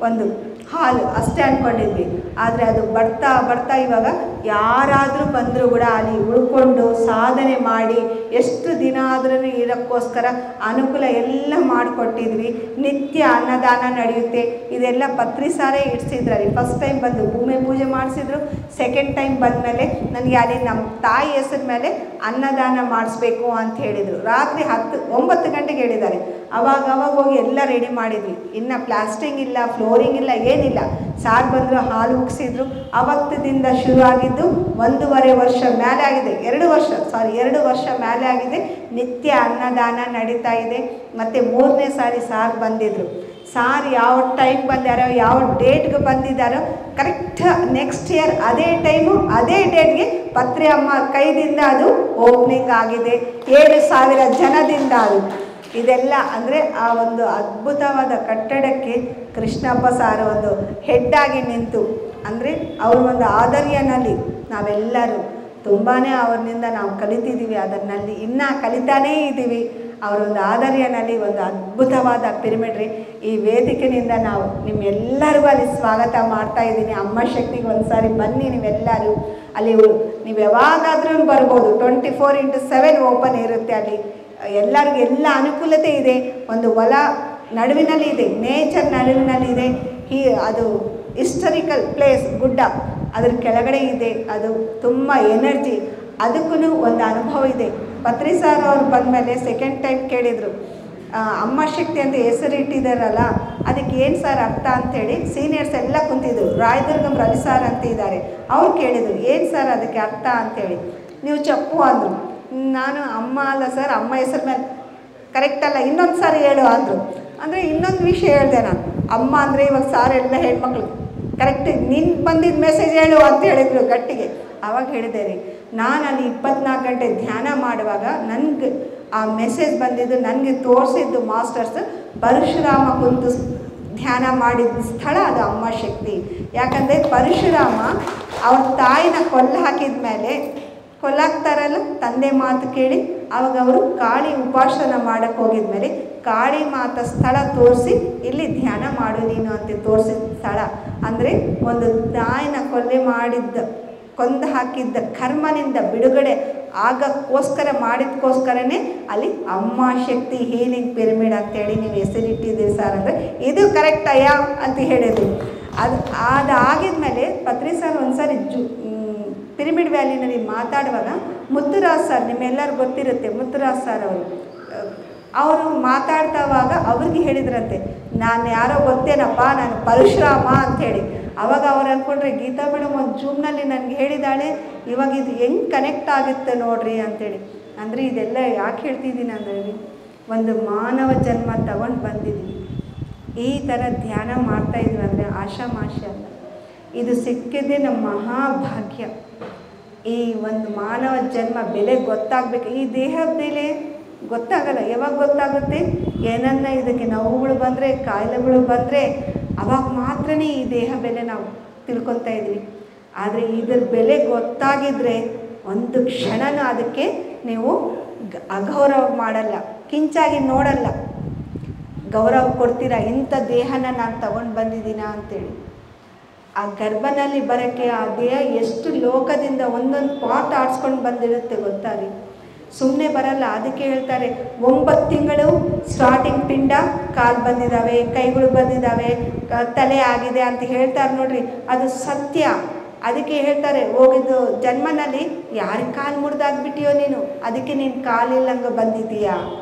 ಒಂದು ಹಾಲು ಅಷ್ಟೇ ಅಂದ್ಕೊಂಡಿದ್ವಿ. ಆದರೆ ಅದು ಬರ್ತಾ ಇವಾಗ ಯಾರಾದರೂ ಬಂದರೂ ಕೂಡ ಅಲ್ಲಿ ಉಳ್ಕೊಂಡು ಸಾಧನೆ ಮಾಡಿ ಎಷ್ಟು ದಿನ ಆದ್ರೂ ಇರೋಕ್ಕೋಸ್ಕರ ಅನುಕೂಲ ಎಲ್ಲ ಮಾಡಿಕೊಟ್ಟಿದ್ವಿ. ನಿತ್ಯ ಅನ್ನದಾನ ನಡೆಯುತ್ತೆ. ಇದೆಲ್ಲ ಪತ್ರಿ ಸಾರೇ ಇಡ್ಸಿದ್ರಲ್ಲಿ. ಫಸ್ಟ್ ಟೈಮ್ ಬಂದು ಭೂಮಿ ಪೂಜೆ ಮಾಡಿಸಿದ್ರು. ಸೆಕೆಂಡ್ ಟೈಮ್ ಬಂದಮೇಲೆ ನನಗೆ ಅಲ್ಲಿ ನಮ್ಮ ತಾಯಿ ಹೆಸರು ಮೇಲೆ ಅನ್ನದಾನ ಮಾಡಿಸ್ಬೇಕು ಅಂತ ಹೇಳಿದರು. ರಾತ್ರಿ 9 ಗಂಟೆಗೆ ಹೇಳಿದ್ದಾರೆ. ಅವಾಗ ಹೋಗಿ ಎಲ್ಲ ರೆಡಿ ಮಾಡಿದ್ವಿ. ಇನ್ನು ಪ್ಲಾಸ್ಟಿಂಗ್ ಇಲ್ಲ, ಫ್ಲೋರಿಂಗ್ ಇಲ್ಲ, ಏನಿಲ್ಲ. ಸಾರ್ ಬಂದರು, ಹಾಲು ಉಗ್ಸಿದ್ರು. ಅವತ್ತದಿಂದ ಶುರು ಆಗಿದ್ದು 1.5 ವರ್ಷ ಮೇಲೆ ಆಗಿದೆ. 2 ವರ್ಷ ಮೇಲೆ ಆಗಿದೆ. ನಿತ್ಯ ಅನ್ನದಾನ ನಡೀತಾ ಇದೆ. ಮತ್ತು 3ನೇ ಸಾರಿ ಸಾರ್ ಬಂದಿದ್ದರು. ಸಾರ್ ಯಾವ ಟೈಮ್ ಬಂದಾರೋ, ಯಾವ ಡೇಟ್ಗೆ ಬಂದಿದ್ದಾರೋ ಕರೆಕ್ಟ್ ನೆಕ್ಸ್ಟ್ ಇಯರ್ ಅದೇ ಟೈಮು ಅದೇ ಡೇಟ್ಗೆ ಪತ್ರಿ ಅಮ್ಮ ಕೈದಿಂದ ಅದು ಓಪನಿಂಗ್ ಆಗಿದೆ. 7,000 ಜನದಿಂದ ಅದು. ಇದೆಲ್ಲ ಅಂದರೆ ಆ ಒಂದು ಅದ್ಭುತವಾದ ಕಟ್ಟಡಕ್ಕೆ ಕೃಷ್ಣಪ್ಪ ಸಾರ್ ಒಂದು ಹೆಡ್ಡಾಗಿ ನಿಂತು, ಅಂದರೆ ಅವ್ರ ಒಂದು ಆದರ್ಯನಲ್ಲಿ ನಾವೆಲ್ಲರೂ ತುಂಬಾ ಅವ್ರನಿಂದ ನಾವು ಕಲಿತಿದ್ದೀವಿ. ಅದನ್ನಲ್ಲಿ ಇನ್ನೂ ಕಲಿತಾನೇ ಇದ್ದೀವಿ. ಅವರೊಂದು ಆದರ್ಯನಲ್ಲಿ ಒಂದು ಅದ್ಭುತವಾದ ಪಿರಮಿಡ್ ರೀ. ಈ ವೇದಿಕೆಯಿಂದ ನಾವು ನಿಮ್ಮೆಲ್ಲರಿಗೂ ಅಲ್ಲಿ ಸ್ವಾಗತ ಮಾಡ್ತಾಯಿದ್ದೀನಿ. ಅಮ್ಮ ಶಕ್ತಿಗೆ ಒಂದು ಸಾರಿ ಬನ್ನಿ ನೀವೆಲ್ಲರೂ. ಅಲ್ಲಿ ನೀವು ಯಾವಾಗಾದ್ರೂ ಬರ್ಬೋದು. 24x7 ಓಪನ್ ಇರುತ್ತೆ ಅಲ್ಲಿ. ಎಲ್ಲರಿಗೂ ಎಲ್ಲ ಅನುಕೂಲತೆ ಇದೆ. ಒಂದು ಹೊಲ ನಡುವಿನಲ್ಲಿ ಇದೆ, ನೇಚರ್ ನಡುವಿನಲ್ಲಿ ಇದೆ. ಅದು ಹಿಸ್ಟರಿಕಲ್ ಪ್ಲೇಸ್, ಗುಡ್ಡ ಅದ್ರ ಕೆಳಗಡೆ ಇದೆ. ಅದು ತುಂಬ ಎನರ್ಜಿ. ಅದಕ್ಕೂ ಒಂದು ಅನುಭವ ಇದೆ. ಪತ್ರಿ ಸಾರ್ ಅವ್ರು ಬಂದಮೇಲೆ ಸೆಕೆಂಡ್ ಟೈಮ್ ಕೇಳಿದರು, ಅಮ್ಮ ಶಕ್ತಿ ಅಂತ ಹೆಸರು ಇಟ್ಟಿದ್ದಾರಲ್ಲ ಅದಕ್ಕೆ ಏನು ಸರ್ ಅರ್ಥ ಅಂಥೇಳಿ ಸೀನಿಯರ್ಸ್ ಎಲ್ಲ ಕುಂತಿದ್ರು. ರಾಯದುರ್ಗಂ ರವಿ ಸಾರ್ ಅಂತ ಇದ್ದಾರೆ. ಅವ್ರು ಕೇಳಿದರು, ಏನು ಸರ್ ಅದಕ್ಕೆ ಅರ್ಥ ಅಂಥೇಳಿ. ನೀವು ಚಪ್ಪು ಅಂದರು. ನಾನು ಅಮ್ಮ ಅಲ್ಲ ಸರ್, ಅಮ್ಮ ಹೆಸರು ಮೇಲೆ ಕರೆಕ್ಟಲ್ಲ, ಇನ್ನೊಂದು ಸಾರಿ ಹೇಳು ಅಂದರು. ಅಂದರೆ ಇನ್ನೊಂದು ವಿಷಯ ಹೇಳಿದೆ ನಾನು. ಅಮ್ಮ ಅಂದರೆ ಇವಾಗ ಸಾರ್ ಎಲ್ಲ ಹೆಣ್ಮಕ್ಳು ಕರೆಕ್ಟ್ ನಿನ್ನ ಬಂದಿದ್ದ ಮೆಸೇಜ್ ಹೇಳು ಅಂತ ಹೇಳಿದರು ಗಟ್ಟಿಗೆ. ಆವಾಗ ಹೇಳಿದೆ ರೀ, ನಾನು ಅಲ್ಲಿ 24 ಗಂಟೆ ಧ್ಯಾನ ಮಾಡುವಾಗ ನನಗೆ ಆ ಮೆಸೇಜ್ ಬಂದಿದ್ದು, ನನಗೆ ತೋರಿಸಿದ್ದು ಮಾಸ್ಟರ್ಸ್ ಪರಶುರಾಮ ಕುಂತು ಧ್ಯಾನ ಮಾಡಿದ ಸ್ಥಳ ಅದು ಅಮ್ಮ ಶಕ್ತಿ. ಯಾಕಂದರೆ ಪರಶುರಾಮ ಅವ್ರ ತಾಯಿನ ಹಾಕಿದ ಮೇಲೆ ಕೊಲ್ಲಾಕ್ತಾರಲ್ಲ, ತಂದೆ ಮಾತು ಕೇಳಿ ಅವಾಗ ಅವರು ಕಾಳಿ ಉಪಾಸನ ಮಾಡಕ್ಕೆ ಹೋಗಿದ್ಮೇಲೆ ಕಾಳಿ ಮಾತ ಸ್ಥಳ ತೋರಿಸಿ ಇಲ್ಲಿ ಧ್ಯಾನ ಮಾಡು ನೀನು ಅಂತ ತೋರಿಸಿದ ಸ್ಥಳ. ಅಂದರೆ ಒಂದು ತಾಯಿನ ಕೊಂದು ಹಾಕಿದ್ದ ಕರ್ಮನಿಂದ ಬಿಡುಗಡೆ ಆಗಕ್ಕೋಸ್ಕರ ಮಾಡಿದಕ್ಕೋಸ್ಕರನೇ ಅಲ್ಲಿ ಅಮ್ಮ ಶಕ್ತಿ ಹೀಲಿಂಗ್ ಪಿರಮಿಡ್ ಅಂತೇಳಿ ನೀವು ಹೆಸರಿಟ್ಟಿದ್ದೀರಿ ಸರ್ ಅಂದರೆ ಇದು ಕರೆಕ್ಟ್ ಅಯ್ಯ ಅಂತ ಹೇಳಿದ್ರು. ಅದಾಗಿದ್ಮೇಲೆ ಪತ್ರಿ ಸರ್ ಒಂದ್ಸರಿ ಪಿರಮಿಡ್ ವ್ಯಾಲಿನಲ್ಲಿ ಮಾತಾಡುವಾಗ ಮುತ್ತುರಾಜ್ ಸರ್, ನಿಮ್ಮೆಲ್ಲರಿಗೂ ಗೊತ್ತಿರುತ್ತೆ ಮುತ್ತುರಾಜ್ ಸರ್ ಅವರು ಮಾತಾಡ್ತಾವಾಗ ಅವ್ರಿಗೆ ಹೇಳಿದ್ರಂತೆ, ನಾನು ಯಾರೋ ಗೊತ್ತೇನಪ್ಪ, ನಾನು ಪರಶುರಾಮ ಅಂಥೇಳಿ. ಅವಾಗ ಅವ್ರು ಅಂದ್ಕೊಂಡ್ರೆ ಗೀತಾ ಮೇಡಮ್ ಒಂದು ಜೂಮ್ನಲ್ಲಿ ನನಗೆ ಹೇಳಿದಾಳೆ, ಇವಾಗ ಇದು ಹೆಂಗೆ ಕನೆಕ್ಟ್ ಆಗುತ್ತೆ ನೋಡ್ರಿ ಅಂಥೇಳಿ. ಅಂದರೆ ಇದೆಲ್ಲ ಯಾಕೆ ಹೇಳ್ತಿದ್ದೀನಿ ಅಂದರೆ, ಒಂದು ಮಾನವ ಜನ್ಮ ತಗೊಂಡು ಬಂದಿದ್ವಿ, ಈ ಥರ ಧ್ಯಾನ ಮಾಡ್ತಾಯಿದ್ವಿ ಅಂದರೆ ಆಶಾಮಾಶ ಅಲ್ಲ, ಇದು ಸಿಕ್ಕಿದ್ದೇ ನಮ್ಮ ಮಹಾಭಾಗ್ಯ. ಈ ಒಂದು ಮಾನವ ಜನ್ಮ ಬೆಲೆ ಗೊತ್ತಾಗಬೇಕು. ಈ ದೇಹದ ಬೆಲೆ ಗೊತ್ತಾಗಲ್ಲ. ಯಾವಾಗ ಗೊತ್ತಾಗುತ್ತೆ? ಏನನ್ನ ಇದಕ್ಕೆ ನೋವುಗಳು ಬಂದರೆ, ಕಾಯಿಲೆಗಳು ಬಂದರೆ ಅವಾಗ ಮಾತ್ರನೇ ಈ ದೇಹ ಬೆಲೆ ನಾವು ತಿಳ್ಕೊತಾ ಇದ್ವಿ. ಆದರೆ ಇದ್ರ ಬೆಲೆ ಗೊತ್ತಾಗಿದ್ದರೆ ಒಂದು ಕ್ಷಣನೂ ಅದಕ್ಕೆ ನೀವು ಅಗೌರವ ಮಾಡಲ್ಲ, ಕಿಂಚಾಗಿ ನೋಡಲ್ಲ, ಗೌರವ ಕೊಡ್ತೀರಾ. ಇಂಥ ದೇಹನ ನಾನು ತಗೊಂಡು ಬಂದಿದ್ದೀನ ಅಂತೇಳಿ. ಆ ಗರ್ಭನಲ್ಲಿ ಬರೋಕ್ಕೆ ಆ ದೇಹ ಎಷ್ಟು ಲೋಕದಿಂದ ಒಂದೊಂದು ಪಾಟ್ ಆಡ್ಸ್ಕೊಂಡು ಬಂದಿರುತ್ತೆ ಗೊತ್ತಾ ರೀ, ಸುಮ್ಮನೆ ಬರಲ್ಲ. ಅದಕ್ಕೆ ಹೇಳ್ತಾರೆ 9 ತಿಂಗಳು ಸ್ಟಾರ್ಟಿಂಗ್ ಪಿಂಡ, ಕಾಲು ಬಂದಿದ್ದಾವೆ, ಕೈಗಳು ಬಂದಿದ್ದಾವೆ, ತಲೆ ಆಗಿದೆ ಅಂತ ಹೇಳ್ತಾರೆ ನೋಡ್ರಿ, ಅದು ಸತ್ಯ. ಅದಕ್ಕೆ ಹೇಳ್ತಾರೆ ಹೋಗಿದ್ದು ಜನ್ಮನಲ್ಲಿ ಯಾರಿಗೆ ಕಾಲು ಮುರಿದಾಗ್ಬಿಟ್ಟಿಯೋ ನೀನು, ಅದಕ್ಕೆ ನೀನು ಕಾಲಿಲ್ಲಂಗೆ ಬಂದಿದ್ದೀಯಾ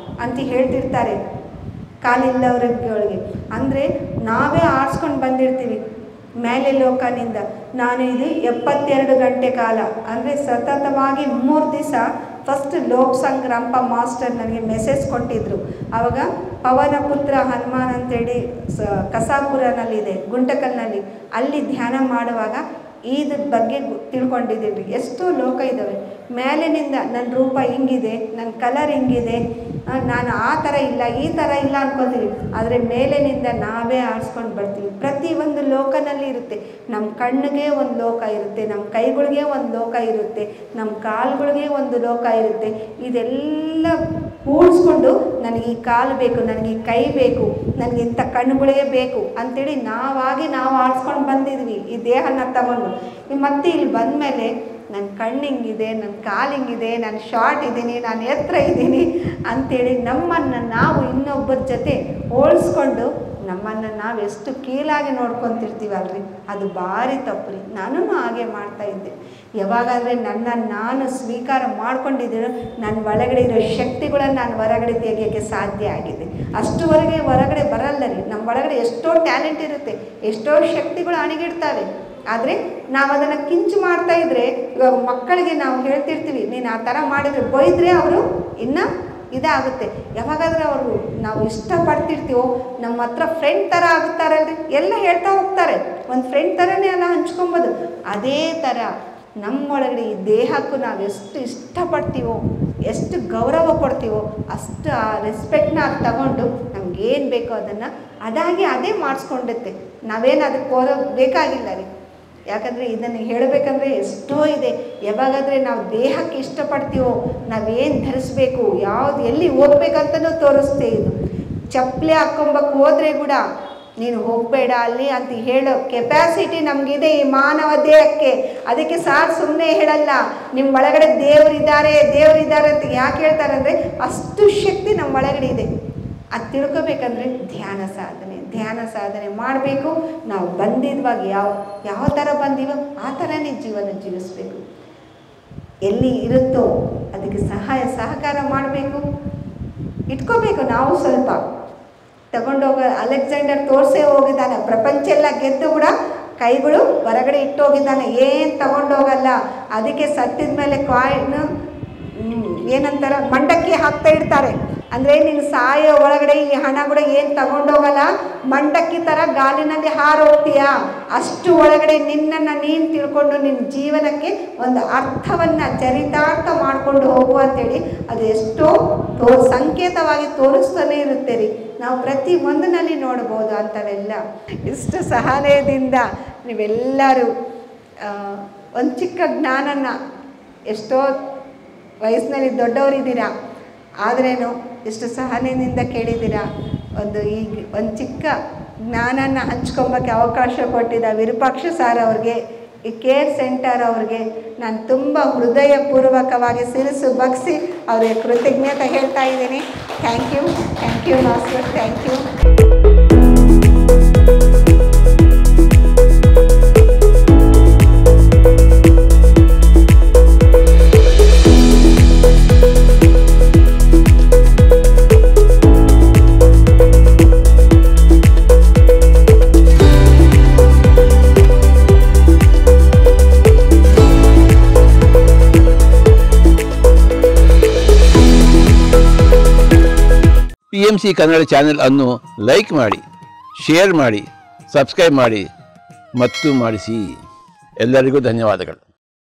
ಅಂತ ಹೇಳ್ತಿರ್ತಾರೆ ಕಾಲಿಲ್ಲವ್ರಿಗೆ. ಅಂದರೆ ನಾವೇ ಆಡ್ಸ್ಕೊಂಡು ಬಂದಿರ್ತೀವಿ ಮೇಲೆ ಲೋಕನಿಂದ. ನಾನು ಇದು 72 ಗಂಟೆ ಕಾಲ ಅಂದರೆ ಸತತವಾಗಿ 3 ದಿವಸ ಫಸ್ಟ್ ಲೋಕ್ ಸಂಗ್ರಾಂಪ ಮಾಸ್ಟರ್ ನನಗೆ ಮೆಸೇಜ್ ಕೊಟ್ಟಿದ್ದರು. ಆವಾಗ ಪವನ ಪುತ್ರ ಹನುಮಾನ್ ಅಂತೇಳಿ ಕಸಾಪುರನಲ್ಲಿದೆ, ಗುಂಟಕಲ್ನಲ್ಲಿ, ಅಲ್ಲಿ ಧ್ಯಾನ ಮಾಡುವಾಗ ಇದ್ರ ಬಗ್ಗೆ ತಿಳ್ಕೊಂಡಿದ್ದೀರಿ. ಎಷ್ಟೋ ಲೋಕ ಇದ್ದಾವೆ. ಮೇಲಿನಿಂದ ನನ್ನ ರೂಪ ಹಿಂಗಿದೆ, ನನ್ನ ಕಲರ್ ಹಿಂಗಿದೆ, ನಾನು ಆ ಥರ ಇಲ್ಲ ಈ ಥರ ಇಲ್ಲ ಅನ್ಕೋತೀವಿ. ಆದರೆ ಮೇಲಿನಿಂದ ನಾವೇ ಆರಿಸ್ಕೊಂಡು ಬರ್ತೀವಿ. ಪ್ರತಿಯೊಂದು ಲೋಕನಲ್ಲಿ ಇರುತ್ತೆ. ನಮ್ಮ ಕಣ್ಣಿಗೆ ಒಂದು ಲೋಕ ಇರುತ್ತೆ, ನಮ್ಮ ಕೈಗಳಿಗೆ ಒಂದು ಲೋಕ ಇರುತ್ತೆ, ನಮ್ಮ ಕಾಲುಗಳಿಗೆ ಒಂದು ಲೋಕ ಇರುತ್ತೆ. ಇದೆಲ್ಲ ಕೂಡಿಸ್ಕೊಂಡು ನನಗೆ ಈ ಕಾಲು ಬೇಕು, ನನಗೆ ಈ ಕೈ ಬೇಕು, ನನಗೆ ಇಂಥ ಕಣ್ಣುಗಳೇ ಬೇಕು ಅಂಥೇಳಿ ನಾವು ಆಡಿಸ್ಕೊಂಡು ಬಂದಿದ್ವಿ ಈ ದೇಹನ ತಗೊಂಡು. ಮತ್ತೆ ಇಲ್ಲಿ ಬಂದಮೇಲೆ ನನ್ನ ಕಣ್ಣು ಹಿಂಗಿದೆ, ನನ್ನ ಕಾಲು ಹಿಂಗಿದೆ, ನಾನು ಶಾರ್ಟ್ ಇದ್ದೀನಿ, ನಾನು ಎತ್ತರ ಇದ್ದೀನಿ ಅಂಥೇಳಿ ನಮ್ಮನ್ನು ನಾವು ಇನ್ನೊಬ್ಬರ ಜೊತೆ ಹೋಲಿಸ್ಕೊಂಡು ನಮ್ಮನ್ನು ನಾವು ಎಷ್ಟು ಕೀಳಾಗಿ ನೋಡ್ಕೊತಿರ್ತೀವಲ್ರಿ, ಅದು ಭಾರಿ ತಪ್ಪು ರೀ. ನಾನು ಹಾಗೆ ಮಾಡ್ತಾಯಿದ್ದೆ. ಯಾವಾಗಾದರೆ ನನ್ನನ್ನು ನಾನು ಸ್ವೀಕಾರ ಮಾಡ್ಕೊಂಡಿದ್ದೀನೋ ನನ್ನ ಒಳಗಡೆ ಇರೋ ಶಕ್ತಿಗಳನ್ನು ನಾನು ಹೊರಗಡೆ ತೆಗೆಯೋಕ್ಕೆ ಸಾಧ್ಯ ಆಗಿದೆ. ಅಷ್ಟುವರೆಗೆ ಹೊರಗಡೆ ಬರಲ್ಲ ರೀ. ನಮ್ಮ ಒಳಗಡೆ ಎಷ್ಟೋ ಟ್ಯಾಲೆಂಟ್ ಇರುತ್ತೆ, ಎಷ್ಟೋ ಶಕ್ತಿಗಳು ಅಣಗಿಡ್ತವೆ. ಆದರೆ ನಾವು ಅದನ್ನು ಕಿಂಚು ಮಾಡ್ತಾಯಿದ್ರೆ, ಇವಾಗ ಮಕ್ಕಳಿಗೆ ನಾವು ಹೇಳ್ತಿರ್ತೀವಿ, ನೀನು ಆ ಥರ ಮಾಡಿದರೆ ಬೈದರೆ ಅವರು ಇನ್ನೂ ಇದಾಗುತ್ತೆ. ಯಾವಾಗಾದರೆ ಅವರು ನಾವು ಇಷ್ಟಪಡ್ತಿರ್ತೀವೋ ನಮ್ಮ ಹತ್ರ ಫ್ರೆಂಡ್ ಥರ ಆಗುತ್ತಾರಲ್ರಿ, ಎಲ್ಲ ಹೇಳ್ತಾ ಹೋಗ್ತಾರೆ, ಒಂದು ಫ್ರೆಂಡ್ ಥರನೇ ಎಲ್ಲ ಹಂಚ್ಕೊಬೋದು. ಅದೇ ಥರ ನಮ್ಮೊಳಗಡೆ ಈ ದೇಹಕ್ಕೂ ನಾವು ಎಷ್ಟು ಇಷ್ಟಪಡ್ತೀವೋ, ಎಷ್ಟು ಗೌರವ ಕೊಡ್ತೀವೋ ಅಷ್ಟು ಆ ರೆಸ್ಪೆಕ್ಟ್ನ ಅದು ತಗೊಂಡು ನಮಗೇನು ಬೇಕೋ ಅದನ್ನು ಅದಾಗಿ ಅದೇ ಮಾಡಿಸ್ಕೊಂಡಿರುತ್ತೆ. ನಾವೇನು ಅದಕ್ಕೆ ಬೇಕಾಗಿಲ್ಲ ರೀ. ಯಾಕಂದರೆ ಇದನ್ನು ಹೇಳಬೇಕಂದ್ರೆ ಎಷ್ಟೋ ಇದೆ. ಯಾವಾಗಾದರೆ ನಾವು ದೇಹಕ್ಕೆ ಇಷ್ಟಪಡ್ತೀವೋ, ನಾವೇನು ಧರಿಸ್ಬೇಕು, ಯಾವುದು ಎಲ್ಲಿ ಹೋಗ್ಬೇಕಂತನೂ ತೋರಿಸ್ತೇ. ಇದು ಚಪ್ಪಲಿ ಹಾಕ್ಕೊಂಬಕ್ಕೆ ಹೋದರೆ ಕೂಡ ನೀನು ಹೋಗಬೇಡ ಅಲ್ಲಿ ಅಂತ ಹೇಳೋ ಕೆಪಾಸಿಟಿ ನಮಗಿದೆ ಈ ಮಾನವ ದೇಹಕ್ಕೆ. ಅದಕ್ಕೆ ಸಾರ್ ಸುಮ್ಮನೆ ಹೇಳಲ್ಲ, ನಿಮ್ಮ ಒಳಗಡೆ ದೇವರಿದ್ದಾರೆ ಅಂತ ಯಾಕೆ ಹೇಳ್ತಾರೆ ಅಂದರೆ ಅಷ್ಟು ಶಕ್ತಿ ನಮ್ಮ ಒಳಗಡೆ ಇದೆ. ಅದು ತಿಳ್ಕೊಬೇಕಂದ್ರೆ ಧ್ಯಾನ ಸಾಧನೆ ಮಾಡಬೇಕು. ನಾವು ಬಂದಿದ್ವಾಗ ಯಾವ ಥರ ಬಂದೀವೋ ಆ ಥರನೇ ಜೀವನ ಜೀವಿಸ್ಬೇಕು. ಎಲ್ಲಿ ಇರುತ್ತೋ ಅದಕ್ಕೆ ಸಹಕಾರ ಮಾಡಬೇಕು, ಇಟ್ಕೋಬೇಕು. ನಾವು ಸ್ವಲ್ಪ ತಗೊಂಡೋಗ ಅಲೆಕ್ಸಾಂಡರ್ ತೋರಿಸೇ ಹೋಗಿದ್ದಾನೆ, ಪ್ರಪಂಚ ಎಲ್ಲ ಗೆದ್ದು ಕೂಡ ಕೈಗಳು ಹೊರಗಡೆ ಇಟ್ಟೋಗಿದ್ದಾನೆ, ಏನು ತಗೊಂಡೋಗಲ್ಲ. ಅದಕ್ಕೆ ಸತ್ತಿದ ಮೇಲೆ ಕಾಯಿನ್ ಏನಂತಾರೆ ಮಂಡಕ್ಕಿ ಹಾಕ್ತಾ ಇರ್ತಾರೆ. ಅಂದರೆ ನೀನು ಸಾಯೋ ಒಳಗಡೆ ಈ ಹಣ ಕೂಡ ಏನು ತಗೊಂಡೋಗಲ್ಲ, ಮಂಡಕ್ಕಿ ಥರ ಗಾಲಿನಲ್ಲಿ ಹಾರೋಗ್ತೀಯಾ. ಅಷ್ಟು ಒಳಗಡೆ ನಿನ್ನನ್ನು ನೀನು ತಿಳ್ಕೊಂಡು ನಿನ್ನ ಜೀವನಕ್ಕೆ ಒಂದು ಅರ್ಥವನ್ನು ಚರಿತಾರ್ಥ ಮಾಡಿಕೊಂಡು ಹೋಗು ಅಂತೇಳಿ ಅದು ಎಷ್ಟೋ ಸಂಕೇತವಾಗಿ ತೋರಿಸ್ತಾನೆ ಇರುತ್ತೆ ರೀ. ನಾವು ಪ್ರತಿ ಒಂದನಲ್ಲಿ ನೋಡ್ಬೋದು ಅಂಥವೆಲ್ಲ. ಇಷ್ಟು ಸಹನೆಯಿಂದ ನೀವೆಲ್ಲರೂ ಒಂದು ಚಿಕ್ಕ ಜ್ಞಾನನ, ಎಷ್ಟೋ ವಯಸ್ಸಿನಲ್ಲಿ ದೊಡ್ಡವರಿದ್ದೀರಾ ಆದ್ರೇನು ಎಷ್ಟು ಸಹನೆಯಿಂದ ಕೇಳಿದ್ದೀರಾ. ಒಂದು ಚಿಕ್ಕ ಜ್ಞಾನನ ಹಂಚ್ಕೊಂಬಕ್ಕೆ ಅವಕಾಶ ಕೊಟ್ಟಿದ್ದ ವಿರೂಪಾಕ್ಷ ಸರ್ ಅವ್ರಿಗೆ, ಈ ಕೇರ್ ಸೆಂಟರ್ ಅವ್ರಿಗೆ ನಾನು ತುಂಬ ಹೃದಯಪೂರ್ವಕವಾಗಿ ಶಿರಸ್ಸು ಬಗ್ಸಿ ಅವ್ರಿಗೆ ಕೃತಜ್ಞತೆ ಹೇಳ್ತಾ ಇದ್ದೀನಿ. Thank you master, thank you. PMC Kannada channel ಅನ್ನು ಲೈಕ್ ಮಾಡಿ, ಶೇರ್ ಮಾಡಿ, ಸಬ್ಸ್ಕ್ರೈಬ್ ಮಾಡಿ ಮತ್ತು ಮಾಡಿಸಿ. ಎಲ್ಲರಿಗೂ ಧನ್ಯವಾದಗಳು.